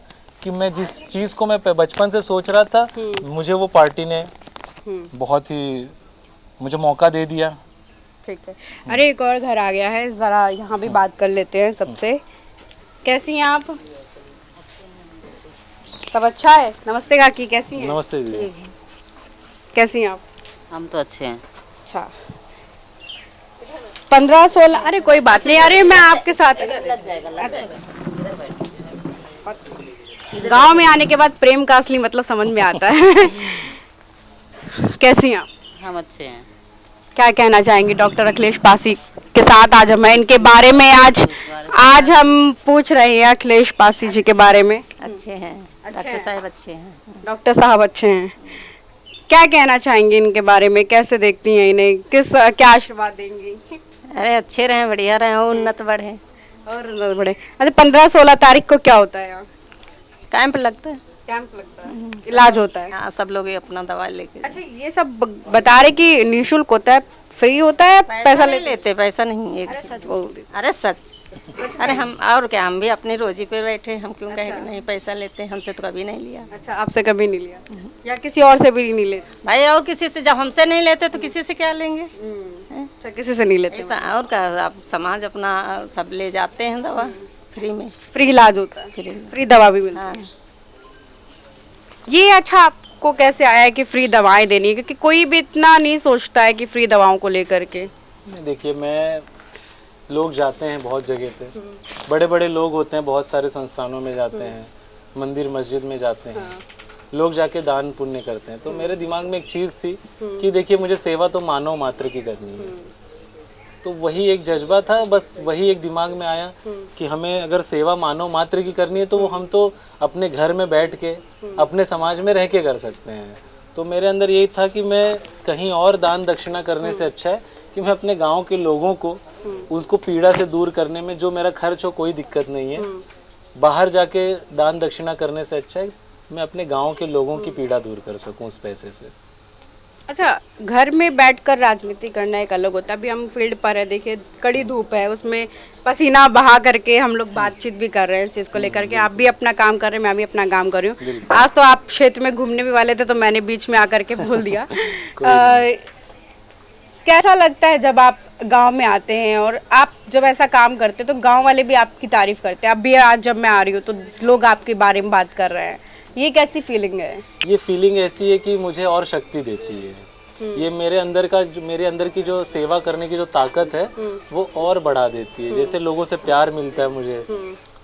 कि मैं जिस चीज़ को मैं बचपन से सोच रहा था, मुझे वो पार्टी ने बहुत ही मुझे मौका दे दिया। ठीक है। अरे एक और घर आ गया है, ज़रा यहाँ भी बात कर लेते हैं सबसे। कैसी हैं आप? सब अच्छा है? नमस्ते काकी, कैसी हैं? नमस्ते दीदी। कैसी हैं आप? हम तो अच्छे हैं। अच्छा, 15-16, अरे कोई बात नहीं, अरे मैं आपके साथ। गांव में आने के बाद प्रेम का असली मतलब समझ में आता है। कैसी हैं आप? हम अच्छे हैं। क्या कहना चाहेंगे डॉक्टर अखिलेश पासी के साथ? आज हम इनके बारे में आज हम पूछ रहे हैं अखिलेश पासी जी के बारे में। अच्छे हैं, डॉक्टर साहब अच्छे हैं। डॉक्टर साहब अच्छे हैं। क्या कहना चाहेंगे इनके बारे में? कैसे देखती हैं इन्हें? क्या आशीर्वाद देंगी? अरे अच्छे रहें, बढ़िया रहें, उन्नत बढ़े और उन्नत बढ़े। अच्छा, 15-16 तारीख को क्या होता है यहाँ? कैंप लगता है। कैंप लगता है, इलाज होता है। हाँ, सब लोग अपना दवा लेके। अच्छा, ये सब बता रहे कि निःशुल्क होता है, फ्री होता है, पैसा लेते? पैसा नहीं है। अरे सच। अरे हम और क्या, हम भी अपनी रोजी पे बैठे, हम क्यों कहें नहीं पैसा लेते? हमसे तो कभी नहीं लिया। अच्छा, आपसे कभी नहीं लिया या किसी और से भी नहीं लेते? भाई और किसी से, जब हमसे नहीं लेते तो किसी से क्या लेंगे? अच्छा, किसी से नहीं लेते। और क्या, आप समाज अपना सब ले जाते हैं दवा फ्री में। फ्री इलाज होता है, फ्री दवा भी मिलती है। ये अच्छा आपको कैसे आया है कि फ्री दवाएं देनी है? क्योंकि कोई भी इतना नहीं सोचता है कि फ्री दवाओं को लेकर के। देखिए, मैं लोग जाते हैं बहुत जगह पे, बड़े बड़े लोग होते हैं, बहुत सारे संस्थानों में जाते हैं, मंदिर मस्जिद में जाते हैं, लोग जाके दान पुण्य करते हैं। तो मेरे दिमाग में एक चीज़ थी कि देखिए, मुझे सेवा तो मानव मात्र की करनी है। तो वही एक जज्बा था, बस वही एक दिमाग में आया कि हमें अगर सेवा मानव मात्र की करनी है तो वो हम तो अपने घर में बैठ के अपने समाज में रह के कर सकते हैं। तो मेरे अंदर यही था कि मैं कहीं और दान दक्षिणा करने से अच्छा है कि मैं अपने गांव के लोगों को उसको पीड़ा से दूर करने में जो मेरा खर्च हो कोई दिक्कत नहीं है। बाहर जाके दान दक्षिणा करने से अच्छा है मैं अपने गांव के लोगों की पीड़ा दूर कर सकूं उस पैसे से। अच्छा, घर में बैठकर राजनीति करना एक अलग होता है। अभी हम फील्ड पर है, देखिए कड़ी धूप है, उसमें पसीना बहा करके हम लोग बातचीत भी कर रहे हैं इस चीज़ को लेकर के। आप भी अपना काम कर रहे हैं, मैं भी अपना काम कर रही हूँ। आज तो आप क्षेत्र में घूमने भी वाले थे तो मैंने बीच में आकर के बोल दिया। कैसा लगता है जब आप गांव में आते हैं और आप जब ऐसा काम करते हैं तो गांव वाले भी आपकी तारीफ करते हैं? अब भी आज जब मैं आ रही हूँ तो लोग आपके बारे में बात कर रहे हैं, ये कैसी फीलिंग है? ये फीलिंग ऐसी है कि मुझे और शक्ति देती है। ये मेरे अंदर की जो सेवा करने की जो ताकत है वो और बढ़ा देती है। जैसे लोगों से प्यार मिलता है मुझे,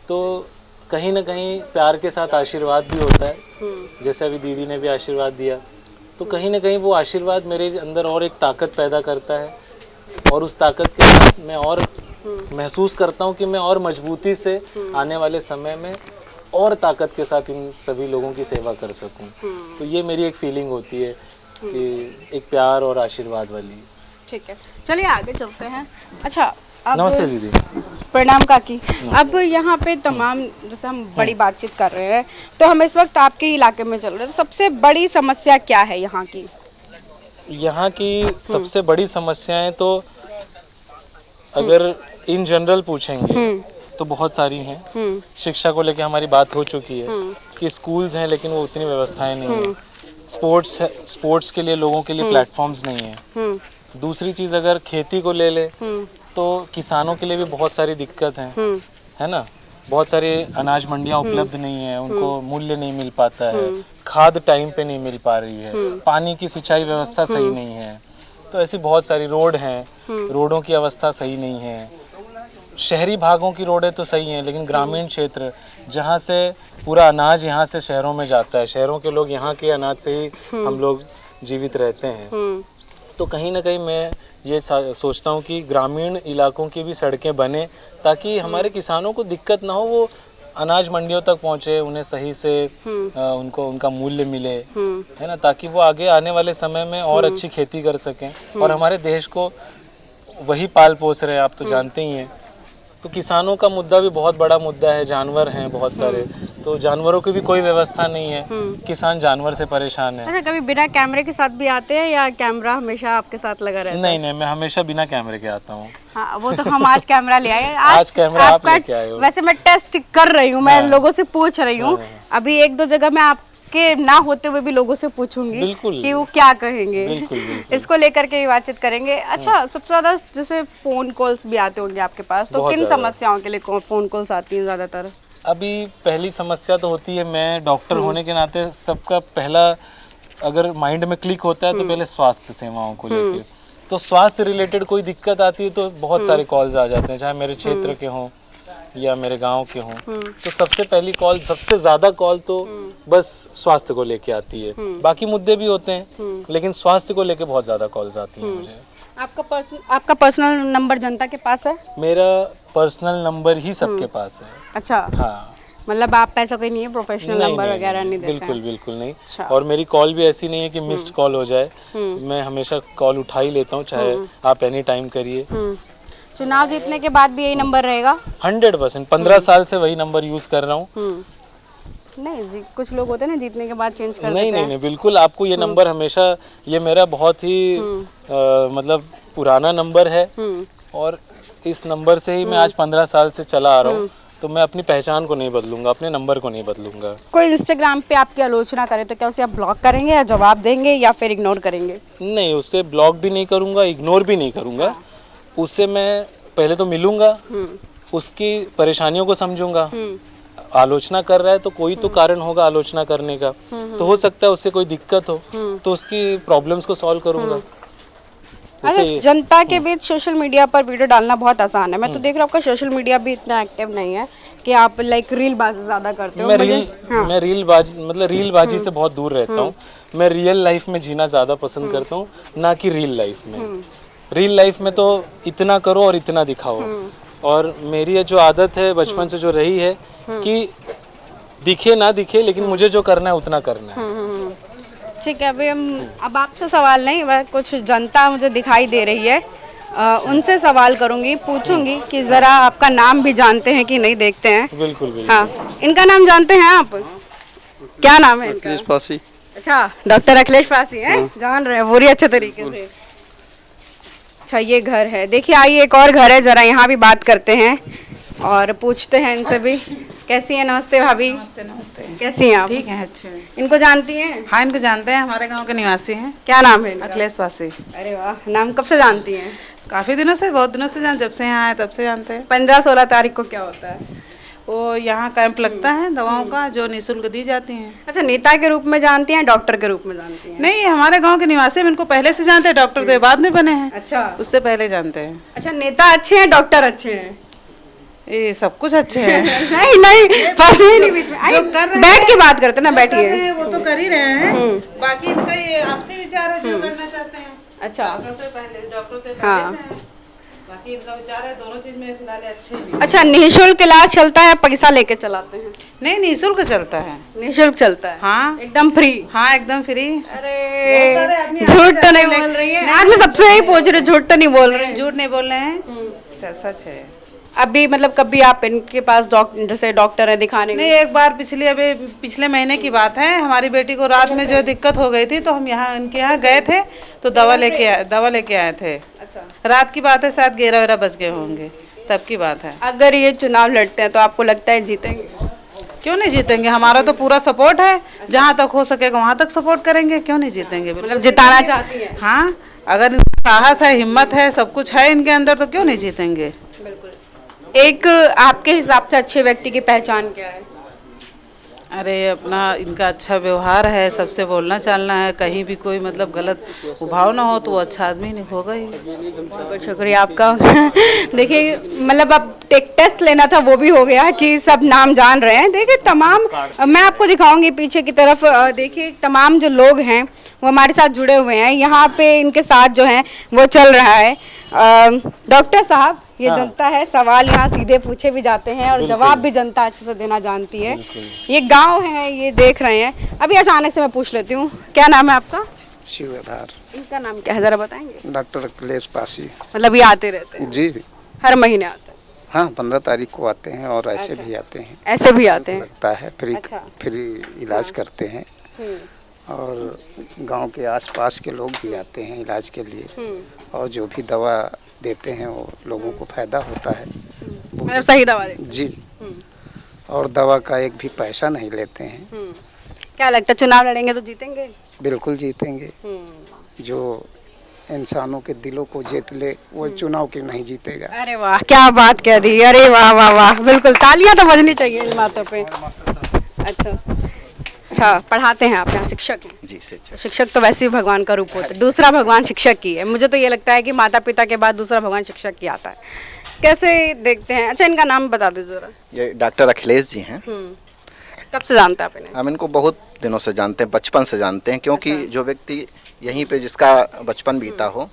तो कहीं ना कहीं प्यार के साथ आशीर्वाद भी होता है। जैसे अभी दीदी ने भी आशीर्वाद दिया, तो कहीं ना कहीं वो आशीर्वाद मेरे अंदर और एक ताकत पैदा करता है और उस ताकत के साथ मैं और महसूस करता हूँ कि मैं और मजबूती से आने वाले समय में और ताकत के साथ इन सभी लोगों की सेवा कर सकूं। तो ये मेरी एक फीलिंग होती है कि एक प्यार और आशीर्वाद वाली। ठीक है, चलिए आगे चलते हैं। अच्छा, नमस्ते दीदी। प्रणाम काकी। अब यहाँ पे तमाम, जैसे हम बड़ी बातचीत कर रहे हैं तो हम इस वक्त आपके इलाके में चल रहे हैं, तो सबसे बड़ी समस्या क्या है यहाँ की? यहाँ की सबसे बड़ी समस्याएं तो अगर इन जनरल पूछेंगे तो बहुत सारी हैं। शिक्षा को लेके हमारी बात हो चुकी है कि स्कूल्स हैं लेकिन वो उतनी व्यवस्थाएं नहीं हैं। स्पोर्ट्स के लिए लोगों के लिए प्लेटफॉर्म्स नहीं है। दूसरी चीज़ अगर खेती को ले ले तो किसानों के लिए भी बहुत सारी दिक्कत हैं, है ना। बहुत सारे अनाज मंडियां उपलब्ध नहीं है, उनको मूल्य नहीं मिल पाता है, खाद टाइम पे नहीं मिल पा रही है, पानी की सिंचाई व्यवस्था सही नहीं है। तो ऐसी बहुत सारी रोड हैं, रोडों की अवस्था सही नहीं है। शहरी भागों की रोडें तो सही हैं लेकिन ग्रामीण क्षेत्र जहाँ से पूरा अनाज यहाँ से शहरों में जाता है, शहरों के लोग यहाँ के अनाज से ही हम लोग जीवित रहते हैं। तो कहीं ना कहीं मैं ये सोचता हूँ कि ग्रामीण इलाकों की भी सड़कें बने ताकि हमारे किसानों को दिक्कत ना हो, वो अनाज मंडियों तक पहुँचे, उन्हें सही से उनको उनका मूल्य मिले, है ना, ताकि वो आगे आने वाले समय में और अच्छी खेती कर सकें। और हमारे देश को वही पाल पोस रहे हैं, आप तो जानते ही हैं। तो किसानों का मुद्दा भी बहुत बड़ा मुद्दा है। जानवर हैं बहुत सारे, तो जानवरों की भी कोई व्यवस्था नहीं है, किसान जानवर से परेशान है। अच्छा, कभी बिना कैमरे के साथ भी आते हैं या कैमरा हमेशा आपके साथ लगा रहता है? नहीं, मैं हमेशा बिना कैमरे के आता हूँ। हाँ, वो तो हम आज कैमरा ले आए। आज कैमरा आप लेके आए हो। वैसे मैं टेस्ट कर रही हूँ, मैं लोगों से पूछ रही हूँ। अभी एक दो जगह मैं आपके ना होते हुए भी लोगों से पूछूंगी कि वो क्या कहेंगे। बिल्कुल। इसको लेकर के बातचीत करेंगे। अच्छा, सबसे ज्यादा जैसे फोन कॉल्स भी आते होंगे आपके पास, तो किन समस्याओं के लिए फोन कॉल्स आती हैं ज्यादातर? अभी पहली समस्या तो होती है, मैं डॉक्टर होने के नाते सबका पहला अगर माइंड में क्लिक होता है तो पहले स्वास्थ्य सेवाओं को लेकर। तो स्वास्थ्य रिलेटेड कोई दिक्कत आती है तो बहुत सारे कॉल्स आ जाते हैं, चाहे मेरे क्षेत्र के हों या मेरे गांव के हों। तो सबसे पहली कॉल, सबसे ज़्यादा कॉल तो बस स्वास्थ्य को लेके आती है। बाकी मुद्दे भी होते हैं लेकिन स्वास्थ्य को लेके बहुत ज़्यादा कॉल्स आती हैं मुझे। आपका पर्सनल नंबर जनता के पास है? मेरा पर्सनल नंबर ही सबके पास है। अच्छा, हाँ, मतलब आप पैसा कोई नहीं है, प्रोफेशनल नंबर वगैरह नहीं देते? बिल्कुल नहीं। और मेरी कॉल भी ऐसी नहीं है कि मिस्ड कॉल हो जाए, मैं हमेशा कॉल उठा ही लेता हूँ, चाहे आप एनी टाइम करिए। चुनाव जीतने के बाद भी यही नंबर रहेगा? 100%। 15 साल से वही नंबर यूज कर रहा हूँ। नहीं, कुछ लोग होते हैं ना जीतने के बाद चेंज कर देते हैं। नहीं, बिल्कुल आपको ये नंबर हमेशा, ये मेरा बहुत ही मतलब पुराना नंबर है और इस नंबर से ही मैं आज 15 साल से चला आ रहा हूँ। तो मैं अपनी पहचान को नहीं बदलूंगा, अपने नंबर को नहीं बदलूंगा। कोई इंस्टाग्राम पे आपकी आलोचना करे तो क्या उसे आप ब्लॉक करेंगे या जवाब देंगे या फिर इग्नोर करेंगे? नहीं, उससे ब्लॉक भी नहीं करूंगा, इग्नोर भी नहीं करूंगा। उससे मैं पहले तो मिलूंगा, उसकी परेशानियों को समझूंगा। आलोचना कर रहा है तो कोई तो कारण होगा आलोचना करने का, तो हो सकता है उससे कोई दिक्कत हो तो उसकी प्रॉब्लम्स को सॉल्व करूंगा। अच्छा, जनता के बीच सोशल मीडिया पर वीडियो डालना बहुत आसान है। मैं तो देख रहा हूँ आपका सोशल मीडिया भी इतना एक्टिव नहीं है कि आप लाइक रील बाजी ज्यादा करते हो। मैं रील बाजी से बहुत दूर रहता हूँ। मैं रियल लाइफ में जीना ज्यादा पसंद करता हूँ, ना कि रील लाइफ में। रियल लाइफ में तो इतना करो और इतना दिखाओ। और मेरी ये जो आदत है बचपन से जो रही है कि दिखे ना दिखे लेकिन मुझे जो करना है उतना करना है। ठीक है, अभी अब आपसे सवाल नहीं, वह कुछ जनता मुझे दिखाई दे रही है, उनसे सवाल करूंगी, पूछूंगी कि जरा आपका नाम भी जानते हैं कि नहीं, देखते हैं। बिल्कुल। हाँ, इनका नाम जानते हैं आप? क्या नाम है? अखिलेश पासी। अच्छा, डॉक्टर अखिलेश पासी हैं, जान रहे हैं पूरी अच्छे तरीके से। अच्छा, ये घर है, देखिए आइए एक और घर है, जरा यहाँ भी बात करते हैं और पूछते हैं इनसे भी। कैसी है? नमस्ते भाभी। नमस्ते। कैसी हैं आप? ठीक है, अच्छे। इनको जानती हैं? हाँ, इनको जानते हैं, हमारे गांव के निवासी हैं। क्या नाम है? अखिलेश पासी। अरे वाह, नाम कब से जानती हैं? काफी दिनों से, बहुत दिनों से जब से यहाँ आए तब से जानते हैं। 15-16 तारीख को क्या होता है? वो यहाँ कैंप लगता है दवाओं का, जो निःशुल्क दी जाती हैं। अच्छा, नेता के रूप में जानती हैं, डॉक्टर के रूप में जानती हैं? नहीं, हमारे गांव के निवासी हम इनको पहले से जानते हैं, डॉक्टर तो बाद में बने हैं। अच्छा, उससे पहले जानते हैं। अच्छा, नेता अच्छे हैं, डॉक्टर अच्छे हैं? ये सब कुछ अच्छे हैं। नहीं, फंसे नहीं बीच में। जो कर रहे हैं, बैठ के बात करते ना, बैठिए। वो तो कर ही रहे हैं, बाकी इनका ये आपसे विचार है जो करना चाहते हैं। अच्छा, डॉक्टर से पहले हाँ, बाकी इनका विचार है, दोनों चीज में फिलहाल अच्छे हैं। अच्छा, निःशुल्क इलाज चलता है, पैसा लेके चलाते हैं? नहीं, निःशुल्क चलता है। निःशुल्क चलता है? हाँ, एकदम फ्री? हाँ, एकदम फ्री। अरे झूठ तो नहीं बोल रही है? आज मैं सबसे यही पूछ रही हूँ, झूठ तो नहीं बोल रहे हैं? झूठ नहीं बोल रहे हैं, सच है। अभी मतलब कभी आप इनके पास जैसे डॉक्टर है दिखाने? नहीं, एक बार पिछले महीने की बात है, हमारी बेटी को रात में जो दिक्कत हो गई थी तो हम यहाँ इनके यहाँ गए थे तो दवा लेके आए थे। अच्छा, रात की बात है, शायद 11 बज गए होंगे। तब की बात है। अगर ये चुनाव लड़ते हैं तो आपको लगता है जीतेंगे? क्यों नहीं जीतेंगे, हमारा तो पूरा सपोर्ट है, जहाँ तक हो सकेगा वहाँ तक सपोर्ट करेंगे, क्यों नहीं जीतेंगे। मतलब जिताना चाहती है? हाँ, अगर साहस है, हिम्मत है, सब कुछ है इनके अंदर तो क्यों नहीं जीतेंगे। एक आपके हिसाब से अच्छे व्यक्ति की पहचान क्या है? अरे अपना इनका अच्छा व्यवहार है, सबसे बोलना चालना है, कहीं भी कोई मतलब गलत उभाव ना हो तो वो अच्छा आदमी नहीं होगा ही। बहुत शुक्रिया आपका। देखिए मतलब अब एक टेस्ट लेना था वो भी हो गया कि सब नाम जान रहे हैं। देखिए तमाम, मैं आपको दिखाऊंगी पीछे की तरफ, देखिए तमाम जो लोग हैं वो हमारे साथ जुड़े हुए हैं। यहाँ पे इनके साथ जो है वो चल रहा है। डॉक्टर साहब, ये जनता है, सवाल यहाँ सीधे पूछे भी जाते हैं और जवाब भी जनता अच्छे से देना जानती है। ये गांव है, ये देख रहे हैं। अभी अचानक से मैं पूछ लेती हूँ, क्या नाम है आपका? शिवधार। इनका नाम क्या है, जरा बताएंगे? डॉक्टर अखिलेश पासी। मतलब ये आते रहते हैं? जी, हर महीने आते हैं? हाँ, 15 तारीख को आते हैं और ऐसे भी आते हैं। ऐसे भी आते हैं? लगता है फ्री इलाज करते हैं और गांव के आसपास के लोग भी आते हैं इलाज के लिए और जो भी दवा देते हैं वो लोगों को फायदा होता है। मतलब सही दवा देते हैं? जी, और दवा का एक भी पैसा नहीं लेते हैं। क्या लगता है चुनाव लड़ेंगे तो जीतेंगे? बिल्कुल जीतेंगे। जो इंसानों के दिलों को जीत ले वो चुनाव क्यों नहीं जीतेगा। अरे वाह, क्या बात कह दी। अरे वाह वाह वाह, बिल्कुल तालियां तो बजनी चाहिए इन बातों पे। अच्छा, पढ़ाते हैं आप यहाँ, शिक्षक हैं? जी, शिक्षक तो वैसे ही भगवान का रूप होता है। दूसरा भगवान शिक्षक ही है। मुझे तो ये लगता है कि माता पिता के बाद दूसरा भगवान शिक्षक ही आता है। कैसे देखते हैं? अच्छा, इनका नाम बता दो जरा। ये डॉक्टर अखिलेश जी हैं। कब से जानते हैं आप इन्हें? हम इनको बहुत दिनों से जानते हैं, बचपन से जानते हैं, क्योंकि जो व्यक्ति यहीं पे जिसका बचपन बीता हो,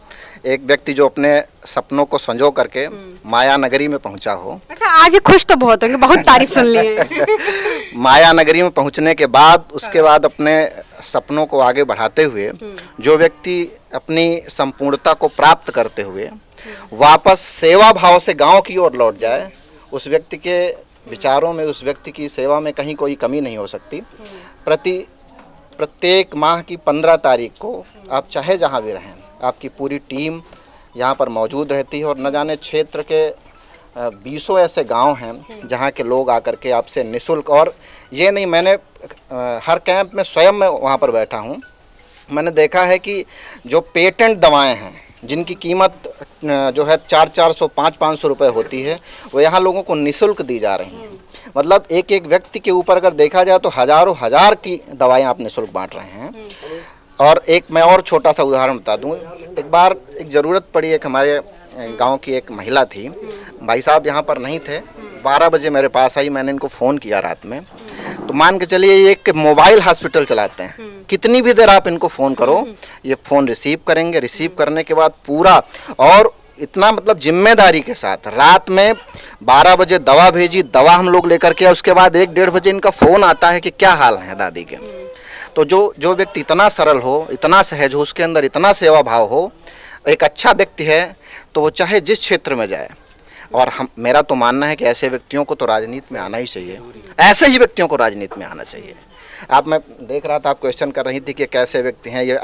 एक व्यक्ति जो अपने सपनों को संजो करके माया नगरी में पहुंचा हो। अच्छा, आज ये खुश तो बहुत होंगे, बहुत तारीफ सुन ली है। माया नगरी में पहुंचने के बाद उसके बाद अपने सपनों को आगे बढ़ाते हुए जो व्यक्ति अपनी संपूर्णता को प्राप्त करते हुए वापस सेवा भाव से गांव की ओर लौट जाए, उस व्यक्ति के विचारों में, उस व्यक्ति की सेवा में कहीं कोई कमी नहीं हो सकती। प्रत्येक माह की 15 तारीख को आप चाहे जहाँ भी रहें, आपकी पूरी टीम यहाँ पर मौजूद रहती है और न जाने क्षेत्र के 20 ऐसे गांव हैं जहाँ के लोग आकर के आपसे निःशुल्क, और ये नहीं, मैंने हर कैंप में स्वयं मैं वहाँ पर बैठा हूँ, मैंने देखा है कि जो पेटेंट दवाएं हैं जिनकी कीमत जो है 400-400, 500-500 रुपये होती है, वो यहाँ लोगों को निःशुल्क दी जा रही हैं। मतलब एक एक व्यक्ति के ऊपर अगर देखा जाए तो हजारों हजार की दवाएं आप निःशुल्क बांट रहे हैं। और एक मैं और छोटा सा उदाहरण बता दूं, एक बार एक ज़रूरत पड़ी, एक हमारे गांव की एक महिला थी, भाई साहब यहाँ पर नहीं थे, 12 बजे मेरे पास आई, मैंने इनको फ़ोन किया रात में, तो मान के चलिए ये एक मोबाइल हॉस्पिटल चलाते हैं, कितनी भी देर आप इनको फ़ोन करो ये फ़ोन रिसीव करेंगे, रिसीव करने के बाद पूरा और इतना मतलब जिम्मेदारी के साथ रात में 12 बजे दवा भेजी, दवा हम लोग लेकर के, उसके बाद 1-1:30 बजे इनका फ़ोन आता है कि क्या हाल है दादी के। तो जो व्यक्ति इतना सरल हो, इतना सहज हो, उसके अंदर इतना सेवा भाव हो, एक अच्छा व्यक्ति है, तो वो चाहे जिस क्षेत्र में जाए, और मेरा तो मानना है कि ऐसे व्यक्तियों को तो राजनीति में आना ही चाहिए, ऐसे ही व्यक्तियों को राजनीति में आना चाहिए। मैं देख रहा था, आप क्वेश्चन कर रही थी कि कैसे व्यक्ति हैं, ये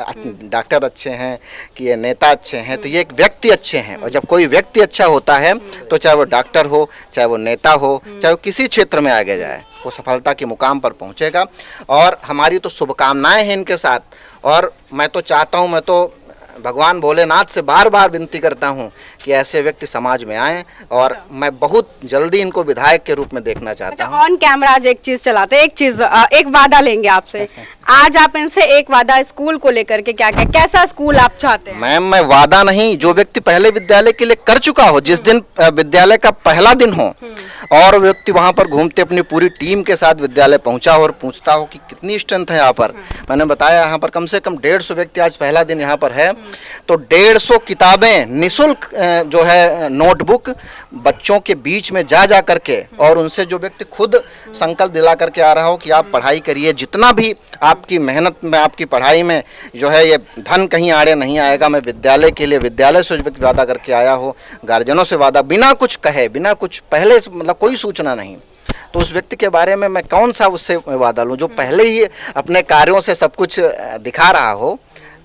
डॉक्टर अच्छे हैं कि ये नेता अच्छे हैं, तो ये एक व्यक्ति अच्छे हैं, और जब कोई व्यक्ति अच्छा होता है तो चाहे वो डॉक्टर हो, चाहे वो नेता हो, चाहे वो किसी क्षेत्र में आगे जाए, वो सफलता के मुकाम पर पहुंचेगा। और हमारी तो शुभकामनाएं हैं इनके साथ, और मैं तो चाहता हूं, मैं तो भगवान भोलेनाथ से बार बार विनती करता हूं कि ऐसे व्यक्ति समाज में आएं, और मैं बहुत जल्दी इनको विधायक के रूप में देखना चाहता हूं। ऑन कैमरा आज एक चीज चलाते हैं, एक वादा लेंगे आपसे। आज आप इनसे एक वादा स्कूल को लेकर के, क्या क्या कैसा स्कूल आप चाहते हैं? मैम, मैं वादा नहीं, जो व्यक्ति पहले विद्यालय के लिए कर चुका हो, जिस दिन विद्यालय का पहला दिन हो और व्यक्ति वहां पर घूमते अपनी पूरी टीम के साथ विद्यालय पहुंचा हो और पूछता हो कि कितनी स्ट्रेंथ है यहाँ पर। मैंने बताया यहाँ पर कम से कम 150 व्यक्ति आज पहला दिन यहाँ पर है, तो 150 किताबें निःशुल्क जो है नोटबुक बच्चों के बीच में जा करके, और उनसे जो व्यक्ति खुद संकल्प दिला करके आ रहा हो कि आप पढ़ाई करिए, जितना भी आपकी मेहनत में, आपकी पढ़ाई में जो है ये धन कहीं आड़े नहीं आएगा, मैं विद्यालय के लिए, विद्यालय से व्यक्ति वादा करके आया हो, गार्जियनों से वादा, बिना कुछ कहे, बिना कुछ पहले मतलब कोई सूचना नहीं, तो उस व्यक्ति के बारे में मैं कौन सा उससे वादा लूँ जो पहले ही अपने कार्यों से सब कुछ दिखा रहा हो।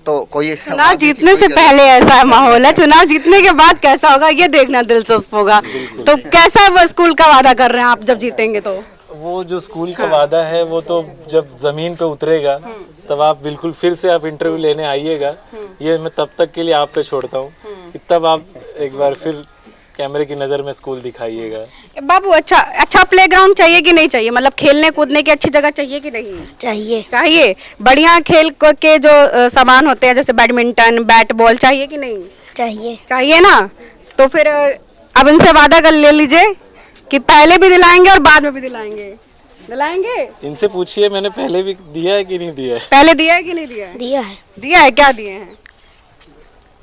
तो कोई चुनाव जीतने से पहले ऐसा माहौल है, चुनाव जीतने के बाद कैसा होगा ये देखना दिलचस्प होगा। तो कैसा वो स्कूल का वादा कर रहे हैं आप जब जीतेंगे? तो वो जो स्कूल का वादा है वो तो जब जमीन पे उतरेगा तब आप बिल्कुल फिर से आप इंटरव्यू लेने आइएगा, ये मैं तब तक के लिए आप पे छोड़ता हूँ कि तब आप एक बार फिर कैमरे की नज़र में स्कूल दिखाइएगा। बाबू अच्छा प्लेग्राउंड चाहिए कि नहीं चाहिए? मतलब खेलने कूदने की अच्छी जगह चाहिए कि नहीं? चाहिए। बढ़िया खेल के जो सामान होते हैं जैसे बैडमिंटन, बैट बॉल चाहिए कि नहीं? चाहिए ना। तो फिर अब इनसे वादा कर ले लीजिए कि पहले भी दिलाएंगे और बाद में भी दिलाएंगे। इनसे पूछिए मैंने पहले भी दिया है कि नहीं दिया है। पहले दिया है कि नहीं दिया है? दिया है। क्या दिए हैं?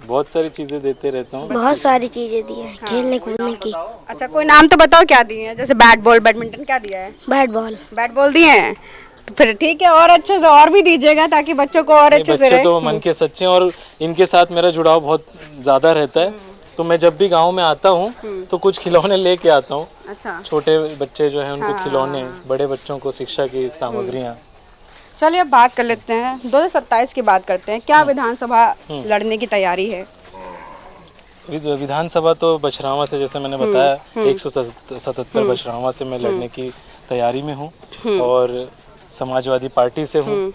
बहुत सारी चीजें देते रहता हूँ। बहुत सारी चीजें दी हैं खेलने कूदने की। अच्छा कोई नाम तो बताओ क्या दिए हैं? जैसे बैट बॉल, बैडमिंटन क्या दिया है? बैट बॉल दिए हैं। तो फिर ठीक है, और अच्छे से और भी दीजिएगा ताकि बच्चों को और अच्छे से बच्चे तो मन के सच्चे हैं और इनके साथ मेरा जुड़ाव बहुत ज़्यादा रहता है। तो मैं जब भी गांव में आता हूँ तो कुछ खिलौने लेके आता हूँ। अच्छा। छोटे बच्चे जो हैं उनको खिलौने, बड़े बच्चों को शिक्षा की सामग्रियाँ। चलिए अब बात कर लेते हैं 2027 की बात करते हैं। क्या विधानसभा लड़ने की तैयारी है? विधानसभा तो बछरावा से, जैसे मैंने बताया 177 बछरावा से मैं लड़ने की तैयारी में हूँ और समाजवादी पार्टी से हूँ।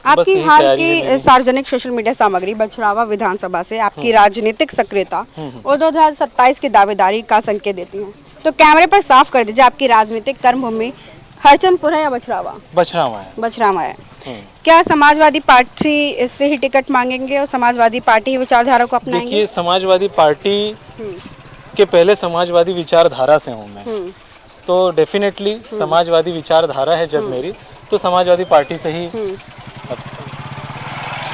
आपकी हाल की सार्वजनिक सोशल मीडिया सामग्री बछरावा विधानसभा से आपकी राजनीतिक सक्रियता और 2027 की दावेदारी का संकेत देती है। तो कैमरे पर साफ कर दीजिए, आपकी राजनीतिक कर्मभूमि हरचंदपुर है या बछरावा? बछरावा है। क्या समाजवादी पार्टी से ही टिकट मांगेंगे और समाजवादी पार्टी विचारधारा को अपनाएंगे? देखिए, समाजवादी पार्टी के पहले समाजवादी विचारधारा से हूँ मैं, तो डेफिनेटली समाजवादी विचारधारा है जब मेरी, तो समाजवादी पार्टी से ही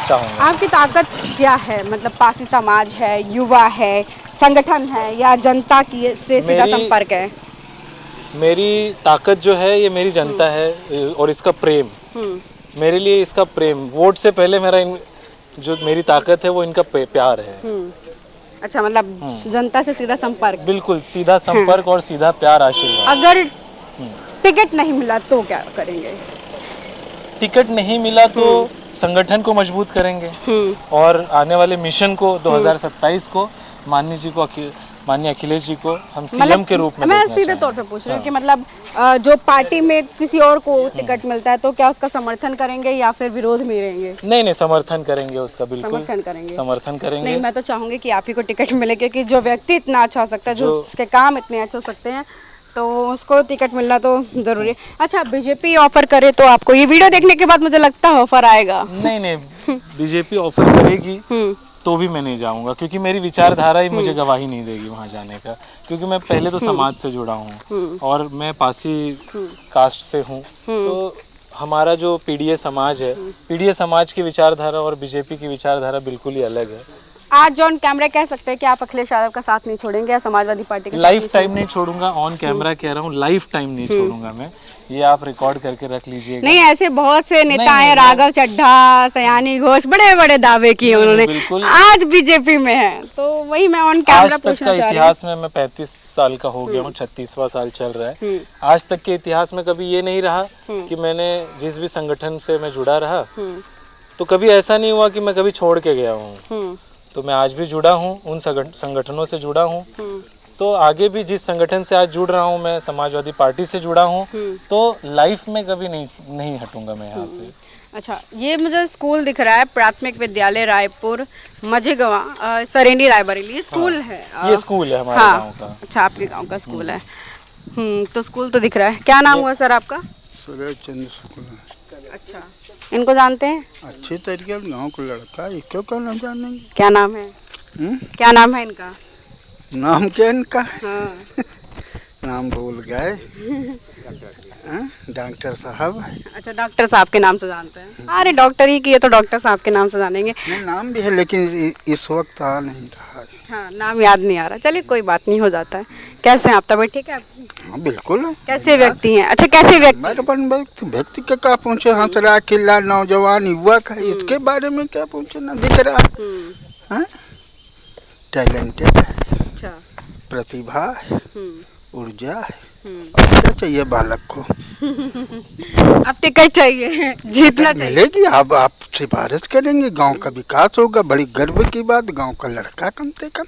चाहूँगा। आपकी ताकत क्या है? मतलब पासी समाज है, युवा है, संगठन है या जनता की से सीधा संपर्क है? मेरी ताकत जो है ये मेरी जनता है और इसका प्रेम, मेरे लिए इसका प्रेम, वोट से पहले मेरा जो मेरी ताकत है वो इनका प्यार है। अच्छा, मतलब जनता से सीधा संपर्क? बिल्कुल, सीधा संपर्क और सीधा प्यार, आशीर्वाद। अगर टिकट नहीं मिला तो क्या करेंगे? टिकट नहीं मिला तो संगठन को मजबूत करेंगे और आने वाले मिशन को 2027 को माननीय अखिलेश जी को हम सीएम के रूप में, मैं सीधे तौर पे पूछ रही हूँ कि मतलब जो पार्टी में किसी और को टिकट मिलता है तो क्या उसका समर्थन करेंगे या फिर विरोध में रहेंगे? नहीं, समर्थन करेंगे उसका, बिल्कुल समर्थन करेंगे। नहीं, मैं तो चाहूंगी कि आप ही को टिकट मिले, क्योंकि जो व्यक्ति इतना अच्छा हो सकता है, जो उसके काम इतने अच्छे हो सकते हैं, तो उसको टिकट मिलना तो जरूरी है। अच्छा, बीजेपी ऑफर करे तो आपको ये वीडियो देखने के बाद मुझे लगता है ऑफर आएगा? नहीं, बीजेपी ऑफर करेगी तो भी मैं नहीं जाऊंगा, क्योंकि मेरी विचारधारा ही मुझे गवाही नहीं देगी वहाँ जाने का, क्योंकि मैं पहले तो समाज से जुड़ा हूँ और मैं पासी कास्ट से हूँ। तो हमारा जो पीडीए समाज है, पीडीए समाज की विचारधारा और बीजेपी की विचारधारा बिल्कुल ही अलग है। आज जो ऑन कैमरा कह सकते हैं कि आप अखिलेश यादव का साथ नहीं छोड़ेंगे या समाजवादी पार्टी का? लाइफ टाइम नहीं छोड़ूंगा, ऑन कैमरा कह रहा हूँ, लाइफ टाइम नहीं छोड़ूंगा मैं, ये आप रिकॉर्ड करके रख लीजिएगा। नहीं, ऐसे बहुत से नेता हैं, राघव चड्ढा, सयानी घोष, बड़े बड़े दावे किए उन्होंने, आज बीजेपी में है, तो वही मैं ऑन कैमरा पूछना चाह रही हूं। इतिहास में मैं 35 साल का हो गया हूँ, 36वां साल चल रहा है। आज तक के इतिहास में कभी ये नहीं रहा कि मैंने जिस भी संगठन से मैं जुड़ा रहा तो कभी ऐसा नहीं हुआ कि मैं कभी छोड़ के गया हूँ। तो मैं आज भी जुड़ा हूँ, उन संगठनों से जुड़ा हूँ, तो आगे भी जिस संगठन से आज जुड़ रहा हूँ, मैं समाजवादी पार्टी से जुड़ा हूँ, तो लाइफ में कभी नहीं हटूंगा मैं यहाँ से। अच्छा, ये मुझे स्कूल दिख रहा है, प्राथमिक विद्यालय रायपुर मझेगवा, सरेनी रायबरेली स्कूल है। ये स्कूल है हमारे गांव का। अच्छा, आपके गांव का स्कूल है। तो स्कूल तो दिख रहा है। क्या नाम हुआ सर आपका? सुरेश चंद्र शुक्ला। अच्छा, इनको जानते हैं? अच्छे तरीके से गाँव का लड़का, इसको क्यों नहीं जानेंगे? क्या नाम है? क्या नाम है इनका? नाम क्या इनका? हाँ। नाम भूल गए। डॉक्टर साहब। अच्छा, डॉक्टर साहब के नाम से जानते हैं? अरे डॉक्टर ही किए तो डॉक्टर साहब के नाम से जानेंगे। नहीं, नाम भी है लेकिन इस वक्त आ नहीं रहा है। हाँ, नाम याद नहीं आ रहा। चलिए कोई बात नहीं, हो जाता है। कैसे हैं आप? तबियत ठीक है आपकी? हाँ बिल्कुल। कैसे व्यक्ति हैं? अच्छा, कैसे व्यक्ति? व्यक्ति के क्या पूछे, हंसरा खिला नौजवान युवक है, इसके बारे में क्या पूछे? ना दिख रहा, टैलेंटेड है, प्रतिभा है, ऊर्जा है, अब क्या चाहिए बालक को? अब टिकट चाहिए, जीतना चाहिए। मिलेगी, अब आप सिफारिश करेंगे, गांव का विकास होगा। बड़ी गर्व की बात, गांव का लड़का कम से कम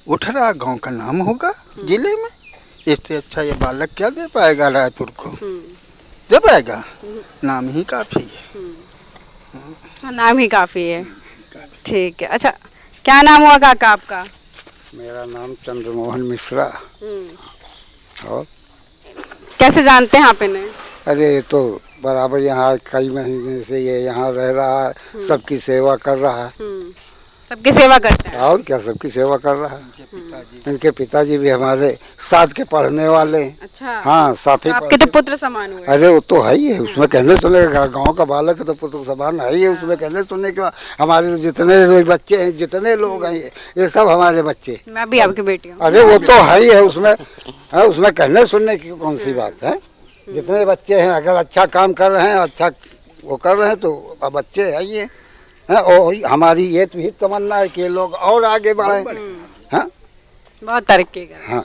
उठ रहा, गांव का नाम होगा जिले में। इससे अच्छा ये बालक क्या दे पाएगा रायपुर को? दे पाएगा? नाम ही काफी है। नाम ही काफी है। ठीक है। अच्छा, क्या नाम हुआ काका आपका? मेरा नाम चंद्रमोहन मिश्रा। और कैसे जानते हैं आप इन्हें? अरे ये तो बराबर यहाँ कई महीने से ये यहाँ रह रहा है, सबकी सेवा कर रहा है। सबकी सेवा करते हैं? और क्या, सबकी सेवा कर रहा है। इनके पिताजी भी हमारे साथ के पढ़ने वाले। अच्छा। हाँ, साथ ही। आपके तो पुत्र समान हुए। अरे वो तो है ही है, उसमें कहने सुनने का, गाँव का बालक है तो पुत्र समान है ही है, उसमें कहने सुनने के। हमारे जितने बच्चे हैं, जितने लोग हैं, ये सब हमारे बच्चे। मैं भी आपकी बेटी हूँ। अरे वो तो है ही है, उसमें कहने सुनने की कौन सी बात है। जितने बच्चे हैं, अगर अच्छा काम कर रहे हैं, अच्छा वो कर रहे हैं, तो अब बच्चे है ये हैं। और हमारी ये भी तमन्ना है कि ये लोग और आगे बढ़े। हाँ, बहुत तरक्की करें। हाँ,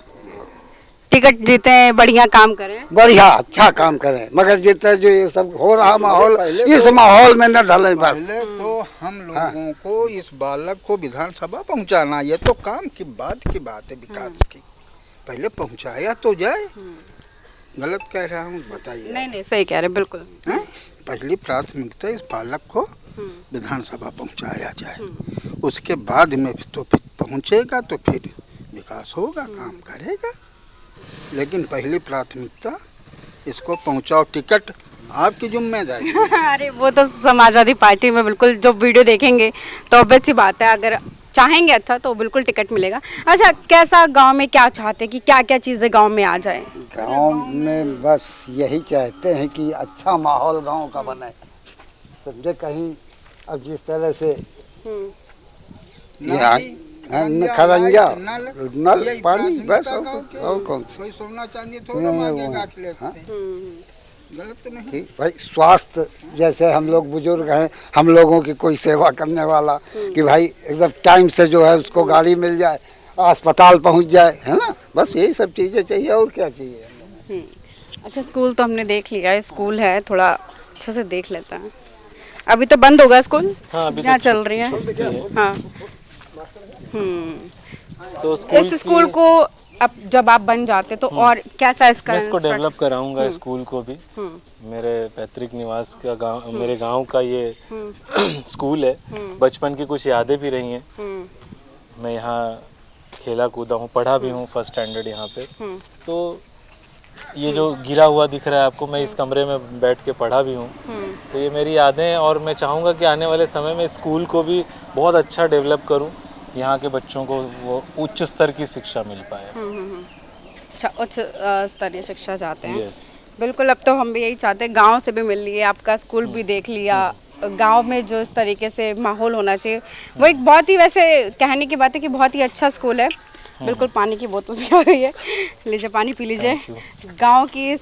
टिकट जीते, बढ़िया काम करें, बढ़िया अच्छा काम करें, मगर जितना जो ये सब हो रहा माहौल, इस माहौल में न ढले। बस पहले तो हम लोगों को इस बालक को विधानसभा पहुंचाना, ये तो काम की बात है, विकास की। पहले पहुंचाया तो जाए। गलत कह रहा हूँ? बताइए। नहीं, सही कह रहे, बिल्कुल। पहली प्राथमिकता इस बालक को विधानसभा पहुंचाया जाए, उसके बाद में तो फिर पहुंचेगा तो फिर विकास होगा, काम करेगा। लेकिन पहली प्राथमिकता इसको पहुंचाओ। टिकट आपकी जिम्मेदारी। अरे वो तो समाजवादी पार्टी में बिल्कुल, जो वीडियो देखेंगे तो ऑब्वियस सी बात है, अगर चाहेंगे अच्छा तो बिल्कुल टिकट मिलेगा। अच्छा, कैसा गांव में क्या चाहते हैं कि क्या क्या चीज़ें गांव में आ जाए? गांव में बस यही चाहते हैं कि अच्छा माहौल गांव का बने, समझे। कहीं अब जिस तरह से खरंजा, नल, पानी, बस और कौन सी सोना चांदी थोड़ा मांगेगा। गलत तो नहीं भाई। स्वास्थ्य, जैसे हम लोग बुजुर्ग हैं, हम लोगों की कोई सेवा करने वाला, कि भाई एकदम टाइम से जो है उसको गाड़ी मिल जाए, अस्पताल पहुंच जाए, है ना। बस यही सब चीज़ें चाहिए, और क्या चाहिए। अच्छा, स्कूल तो हमने देख लिया है, स्कूल है, थोड़ा अच्छे से देख लेता है। अभी तो बंद होगा स्कूल? हाँ, अभी यहाँ तो चल रही है। हाँ। तो इस स्कूल को अब जब आप बन जाते तो और कैसा इसका? मैं इसको डेवलप कराऊंगा स्कूल को भी। मेरे पैतृक निवास का गांव, मेरे गांव का ये स्कूल है। बचपन की कुछ यादें भी रही हैं। मैं यहाँ खेला कूदा हूँ, पढ़ा भी हूँ, फर्स्ट स्टैंडर्ड यहाँ पे। तो ये जो गिरा हुआ दिख रहा है आपको, मैं इस कमरे में बैठ के पढ़ा भी हूँ। तो ये मेरी यादें हैं, और मैं चाहूँगा कि आने वाले समय में स्कूल को भी बहुत अच्छा डेवलप करूँ, यहाँ के बच्चों को वो उच्च स्तर की शिक्षा मिल पाए। अच्छा, उच्च स्तरीय शिक्षा चाहते हैं? यस, बिल्कुल। अब तो हम भी यही चाहते हैं, गांव से भी मिल लिए, आपका स्कूल भी देख लिया। गांव में जो इस तरीके से माहौल होना चाहिए, वो एक बहुत ही, वैसे कहने की बात है कि बहुत ही अच्छा स्कूल है। बिल्कुल। पानी की बोतल भी आ गई है, लीजिए पानी पी लीजिए। गाँव की इस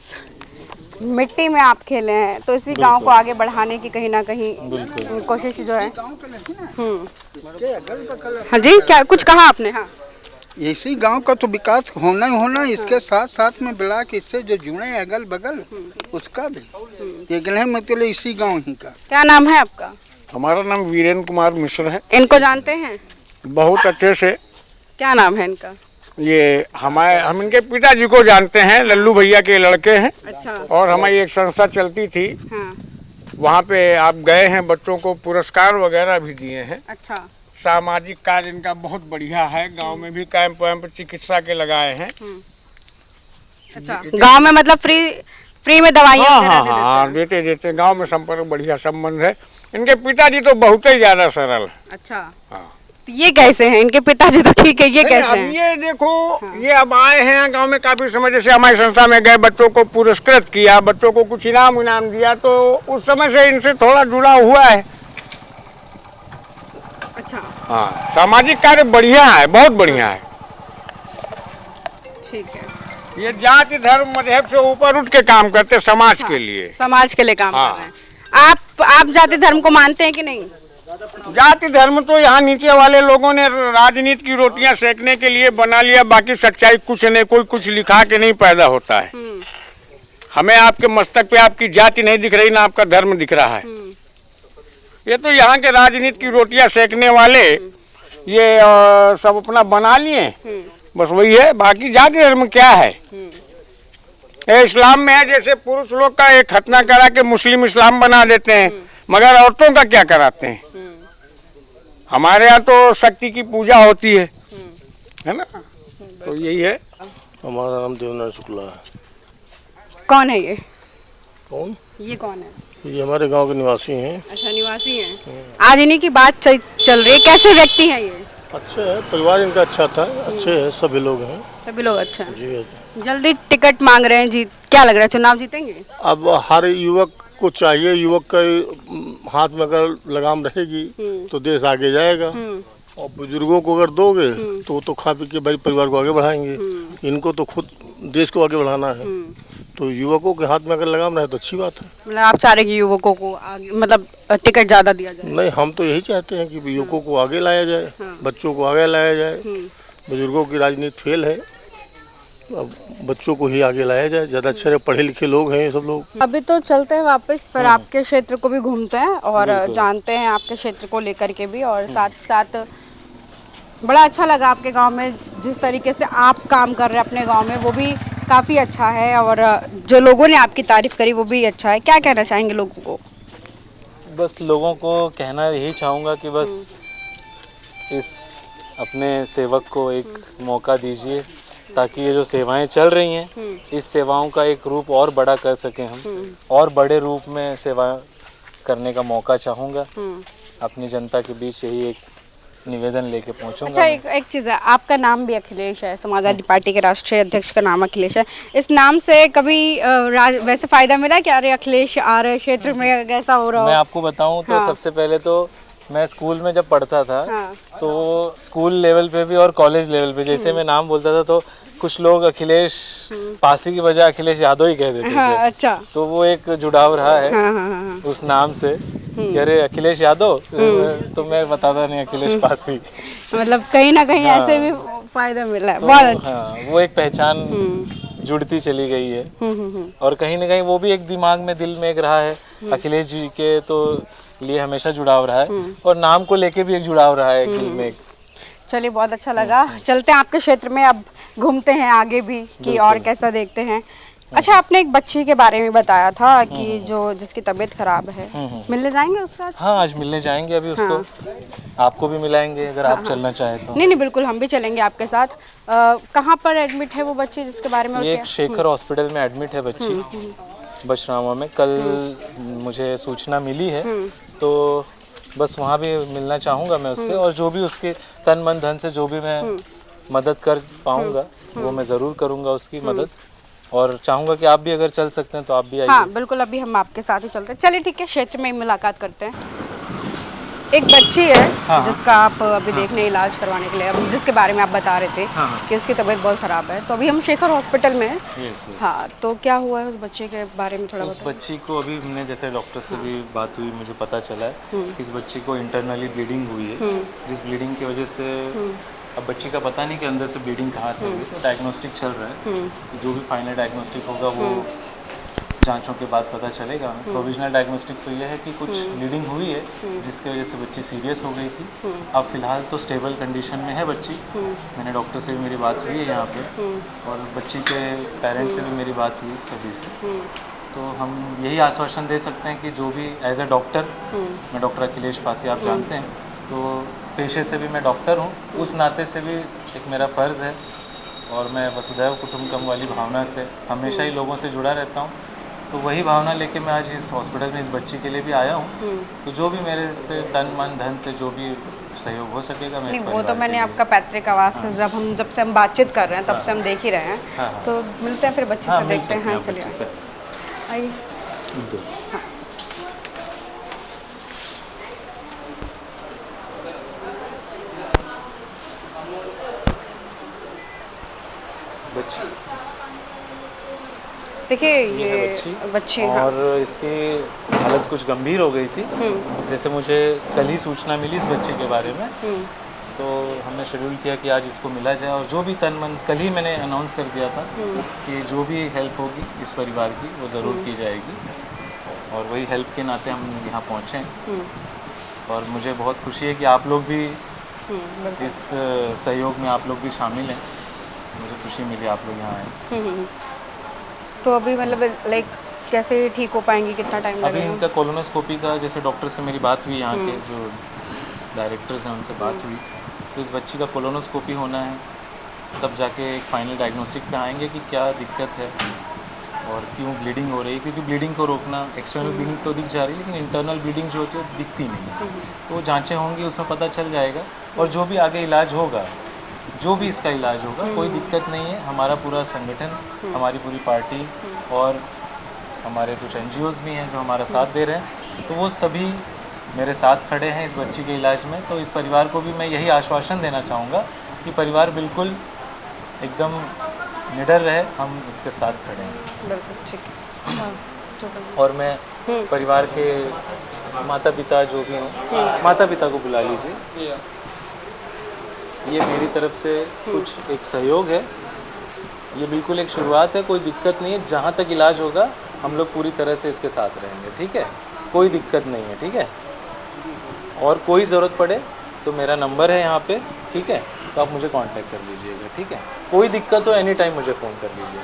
मिट्टी में आप खेले हैं, तो इसी गांव को आगे बढ़ाने की कहीं ना कहीं कोशिश जो है। हाँ जी, क्या कुछ कहा आपने? हाँ, इसी गांव का तो विकास होना ही होना। इसके साथ साथ में ब्लॉक इससे जो जुड़े हैं अगल बगल, उसका भी एक नहीं, मतलब इसी गांव ही का। क्या नाम है आपका? हमारा नाम वीरेंद्र कुमार मिश्र है। इनको जानते हैं? बहुत अच्छे से। क्या नाम है इनका? ये हम इनके पिताजी को जानते हैं, लल्लू भैया के लड़के हैं। अच्छा। और हमारी एक संस्था चलती थी। हाँ। वहाँ पे आप गए हैं, बच्चों को पुरस्कार वगैरह भी दिए हैं। अच्छा। सामाजिक कार्य इनका बहुत बढ़िया है। गांव में भी कैंप वैम्प चिकित्सा के लगाए हैं। अच्छा, गांव में मतलब फ्री में दवाइयाँ? हाँ, देते गांव में संपर्क बढ़िया संबंध है। इनके पिताजी तो बहुत ही ज्यादा सरल है। अच्छा। हाँ। ये कैसे हैं? इनके पिताजी तो ठीक है, ये कैसे हैं? ये देखो, ये अब आए हैं गांव में काफी समय। जैसे हमारी संस्था में गए, बच्चों को पुरस्कृत किया, बच्चों को कुछ इनाम दिया, तो उस समय से इनसे थोड़ा जुड़ा हुआ है। अच्छा। हाँ, सामाजिक कार्य बढ़िया है, बहुत बढ़िया है। ठीक है। ये जाति धर्म मजहब से ऊपर उठ के काम करते, समाज के लिए। समाज के लिए काम कर रहे हैं। आप जाति धर्म को मानते हैं कि नहीं? जाति धर्म तो यहाँ नीचे वाले लोगों ने राजनीति की रोटियां सेकने के लिए बना लिया, बाकी सच्चाई कुछ नहीं, कोई कुछ लिखा के नहीं पैदा होता है। हमें आपके मस्तक पे आपकी जाति नहीं दिख रही, ना आपका धर्म दिख रहा है। ये तो यहाँ के राजनीति की रोटियां सेकने वाले ये सब अपना बना लिए, बस वही है। बाकी जाति धर्म क्या है? ये इस्लाम में है, जैसे पुरुष लोग का एक खतना करा के मुस्लिम इस्लाम बना देते हैं, मगर औरतों का क्या कराते हैं? हमारे यहाँ तो शक्ति की पूजा होती है ना, तो यही है। हमारा नाम देवनारायण शुक्ला है। कौन है ये? कौन? ये कौन है? ये हमारे गांव के निवासी हैं। अच्छा, निवासी हैं। आज इन्हीं की बात चल रही है। कैसे व्यक्ति हैं ये? अच्छे है, परिवार इनका अच्छा था, अच्छे है, सभी लोग हैं। सभी लोग अच्छा हैं। जी। जल्दी टिकट मांग रहे हैं, जीत क्या लग रहा है, चुनाव जीतेंगे? अब हर युवक को चाहिए, युवक का हाथ में अगर लगाम रहेगी तो देश आगे जाएगा। और बुजुर्गों को अगर दोगे तो वो तो खा पी के भाई परिवार को आगे बढ़ाएंगे, इनको तो खुद देश को आगे बढ़ाना है। तो युवकों के हाथ में अगर लगाम रहे तो अच्छी बात है। मतलब आप चाह रहे कि युवकों को आगे, मतलब टिकट ज़्यादा दिया जाए? नहीं, हम तो यही चाहते हैं कि युवकों को आगे लाया जाए, बच्चों को आगे लाया जाए। बुजुर्गों की राजनीति फेल है, अब बच्चों को ही आगे लाया जाए। ज़्यादा अच्छे पढ़े लिखे लोग हैं सब लोग। अभी तो चलते हैं वापस, फिर आपके क्षेत्र को भी घूमते हैं और जानते हैं आपके क्षेत्र को लेकर के भी। और साथ साथ बड़ा अच्छा लगा आपके गांव में जिस तरीके से आप काम कर रहे हैं अपने गांव में, वो भी काफ़ी अच्छा है। और जो लोगों ने आपकी तारीफ़ करी वो भी अच्छा है। क्या कहना चाहेंगे लोगों को? बस लोगों को कहना यही चाहूँगा कि बस इस अपने सेवक को एक मौका दीजिए, ताकि ये जो सेवाएं चल रही हैं इस सेवाओं का एक रूप और बड़ा कर सकें हम, और बड़े रूप में सेवा करने का मौका चाहूँगा। अपनी जनता के बीच यही एक निवेदन लेके पहुँचूंगा। अच्छा, एक चीज़ है, आपका नाम भी अखिलेश है, समाजवादी पार्टी के राष्ट्रीय अध्यक्ष का नाम अखिलेश है। इस नाम से कभी वैसे फ़ायदा मिला कि अरे अखिलेश आ रहे क्षेत्र में, कैसा हो रहा हो? मैं आपको बताऊँ तो सबसे पहले तो मैं स्कूल में जब पढ़ता था तो स्कूल लेवल पे भी और कॉलेज लेवल पे जैसे मैं नाम बोलता था तो कुछ लोग अखिलेश पासी की बजाय अखिलेश यादव ही कह देते थे। अच्छा। तो वो एक जुड़ाव रहा है उस नाम से कि अरे अखिलेश यादव, तो मैं बताता नहीं अखिलेश पासी। मतलब कहीं ना कहीं ऐसे भी फायदा मिला है। तो बहुत अच्छा। हाँ, वो एक पहचान जुड़ती चली गई है। और कहीं ना कहीं वो भी एक दिमाग में, दिल में एक रहा है। अखिलेश जी के तो लिए हमेशा जुड़ाव रहा है और नाम को लेके भी एक जुड़ाव रहा है दिल में। चलिए, बहुत अच्छा लगा। चलते हैं आपके क्षेत्र में, अब घूमते हैं आगे भी कि और कैसा देखते हैं। अच्छा, आपने एक बच्ची के बारे में बताया था कि जिसकी तबीयत खराब है, मिलने जाएंगे उसके साथ? हाँ, आज मिलने जाएंगे अभी उसको। आपको भी मिलाएंगे अगर आप चलना चाहें तो। नहीं, बिल्कुल हम भी चलेंगे आपके साथ। कहाँ पर एडमिट है वो बच्ची जिसके बारे में? ये शेखर हॉस्पिटल में एडमिट है बच्ची, बछरावा में। कल मुझे सूचना मिली है तो बस वहाँ भी मिलना चाहूँगा मैं उससे, और जो भी उसके तन मन धन से जो भी मैं मदद कर पाऊँगा वो मैं ज़रूर करूँगा उसकी मदद। और चाहूँगा कि आप भी अगर चल सकते हैं तो आप भी आइए। हाँ बिल्कुल, अभी हम आपके साथ ही चलते हैं। चलिए ठीक है, क्षेत्र में मुलाकात करते हैं। एक बच्ची है जिसका आप अभी देखने इलाज करवाने के लिए, अब जिसके बारे में आप बता रहे थे कि उसकी तबीयत बहुत ख़राब है, तो अभी हम शेखर हॉस्पिटल में हैं। हाँ, तो क्या हुआ है उस बच्चे के बारे में थोड़ा उस बच्ची को अभी हमने जैसे डॉक्टर से भी बात हुई, मुझे पता चला है कि इस बच्ची को इंटरनली ब्लीडिंग हुई है, जिस ब्लीडिंग की वजह से अब बच्ची का पता नहीं कि अंदर से ब्लीडिंग कहाँ से हुई। तो डायग्नोस्टिक चल रहा है, जो भी फाइनल डायग्नोस्टिक होगा वो जांचों के बाद पता चलेगा। प्रोविजनल डायग्नोस्टिक तो ये है कि कुछ ब्लीडिंग हुई है जिसकी वजह से बच्ची सीरियस हो गई थी। अब फिलहाल तो स्टेबल कंडीशन में है बच्ची। मैंने डॉक्टर से भी मेरी बात हुई है यहाँ पे, और बच्ची के पेरेंट्स से भी मेरी बात हुई सभी से। तो हम यही आश्वासन दे सकते हैं कि जो भी एज ए डॉक्टर, मैं डॉक्टर अखिलेश पासी आप जानते हैं, तो पेशे से भी मैं डॉक्टर हूँ, उस नाते से भी एक मेरा फ़र्ज़ है। और मैं वसुधैव कुटुंबकम वाली भावना से हमेशा ही लोगों से जुड़ा रहता हूँ। तो वही भावना लेके मैं आज इस हॉस्पिटल में इस बच्ची के लिए भी आया हूँ। तो जो भी मेरे से तन मन धन से जो भी सहयोग हो सकेगा मैं इस वो तो मैंने आपका पैतृक आवास का जब से हम बातचीत कर रहे हैं तब से हम देख ही रहे हैं। तो मिलते हैं फिर बच्चे से, देखते हैं। हाँ चलिए आइए। देखिए ये है ये बच्ची और इसकी हालत कुछ गंभीर हो गई थी। जैसे मुझे कल ही सूचना मिली इस बच्ची के बारे में, तो हमने शेड्यूल किया कि आज इसको मिला जाए और जो भी तन मन, कल ही मैंने अनाउंस कर दिया था कि जो भी हेल्प होगी इस परिवार की वो ज़रूर की जाएगी, और वही हेल्प के नाते हम यहाँ पहुँचे हैं। और मुझे बहुत खुशी है कि आप लोग भी इस सहयोग में आप लोग भी शामिल हैं। मुझे खुशी मिली आप लोग यहाँ आए। तो अभी मतलब लाइक कैसे ठीक हो पाएंगी, कितना टाइम अभी लगेगा? इनका कोलोनोस्कोपी का, जैसे डॉक्टर से मेरी बात हुई, यहाँ के जो डायरेक्टर्स हैं उनसे बात हुई, तो इस बच्ची का कोलोनोस्कोपी होना है, तब जाके एक फाइनल डायग्नोस्टिक पे आएंगे कि क्या दिक्कत है और क्यों ब्लीडिंग हो रही है। क्योंकि ब्लीडिंग को रोकना, एक्सटर्नल ब्लीडिंग तो दिख जा रही है लेकिन इंटरनल ब्लीडिंग जो होती है वो दिखती नहीं है। तो जांचें होंगी, उसमें पता चल जाएगा, और जो भी आगे इलाज होगा, जो भी इसका इलाज होगा, कोई दिक्कत नहीं है। हमारा पूरा संगठन, हमारी पूरी पार्टी और हमारे कुछ NGOs भी हैं जो हमारा साथ दे रहे हैं, तो वो सभी मेरे साथ खड़े हैं इस बच्ची के इलाज में। तो इस परिवार को भी मैं यही आश्वासन देना चाहूँगा कि परिवार बिल्कुल एकदम निडर रहे, हम उसके साथ खड़े हैं। बिल्कुल ठीक है। और मैं परिवार के माता पिता जो भी हों, माता पिता को बुला लीजिए। ये मेरी तरफ से कुछ एक सहयोग है, ये बिल्कुल एक शुरुआत है, कोई दिक्कत नहीं है। जहाँ तक इलाज होगा हम लोग पूरी तरह से इसके साथ रहेंगे, ठीक है? कोई दिक्कत नहीं है, ठीक है? और कोई ज़रूरत पड़े तो मेरा नंबर है यहाँ पे, ठीक है? तो आप मुझे कांटेक्ट कर लीजिएगा, ठीक है? कोई दिक्कत हो एनी टाइम मुझे फ़ोन कर लीजिएगा।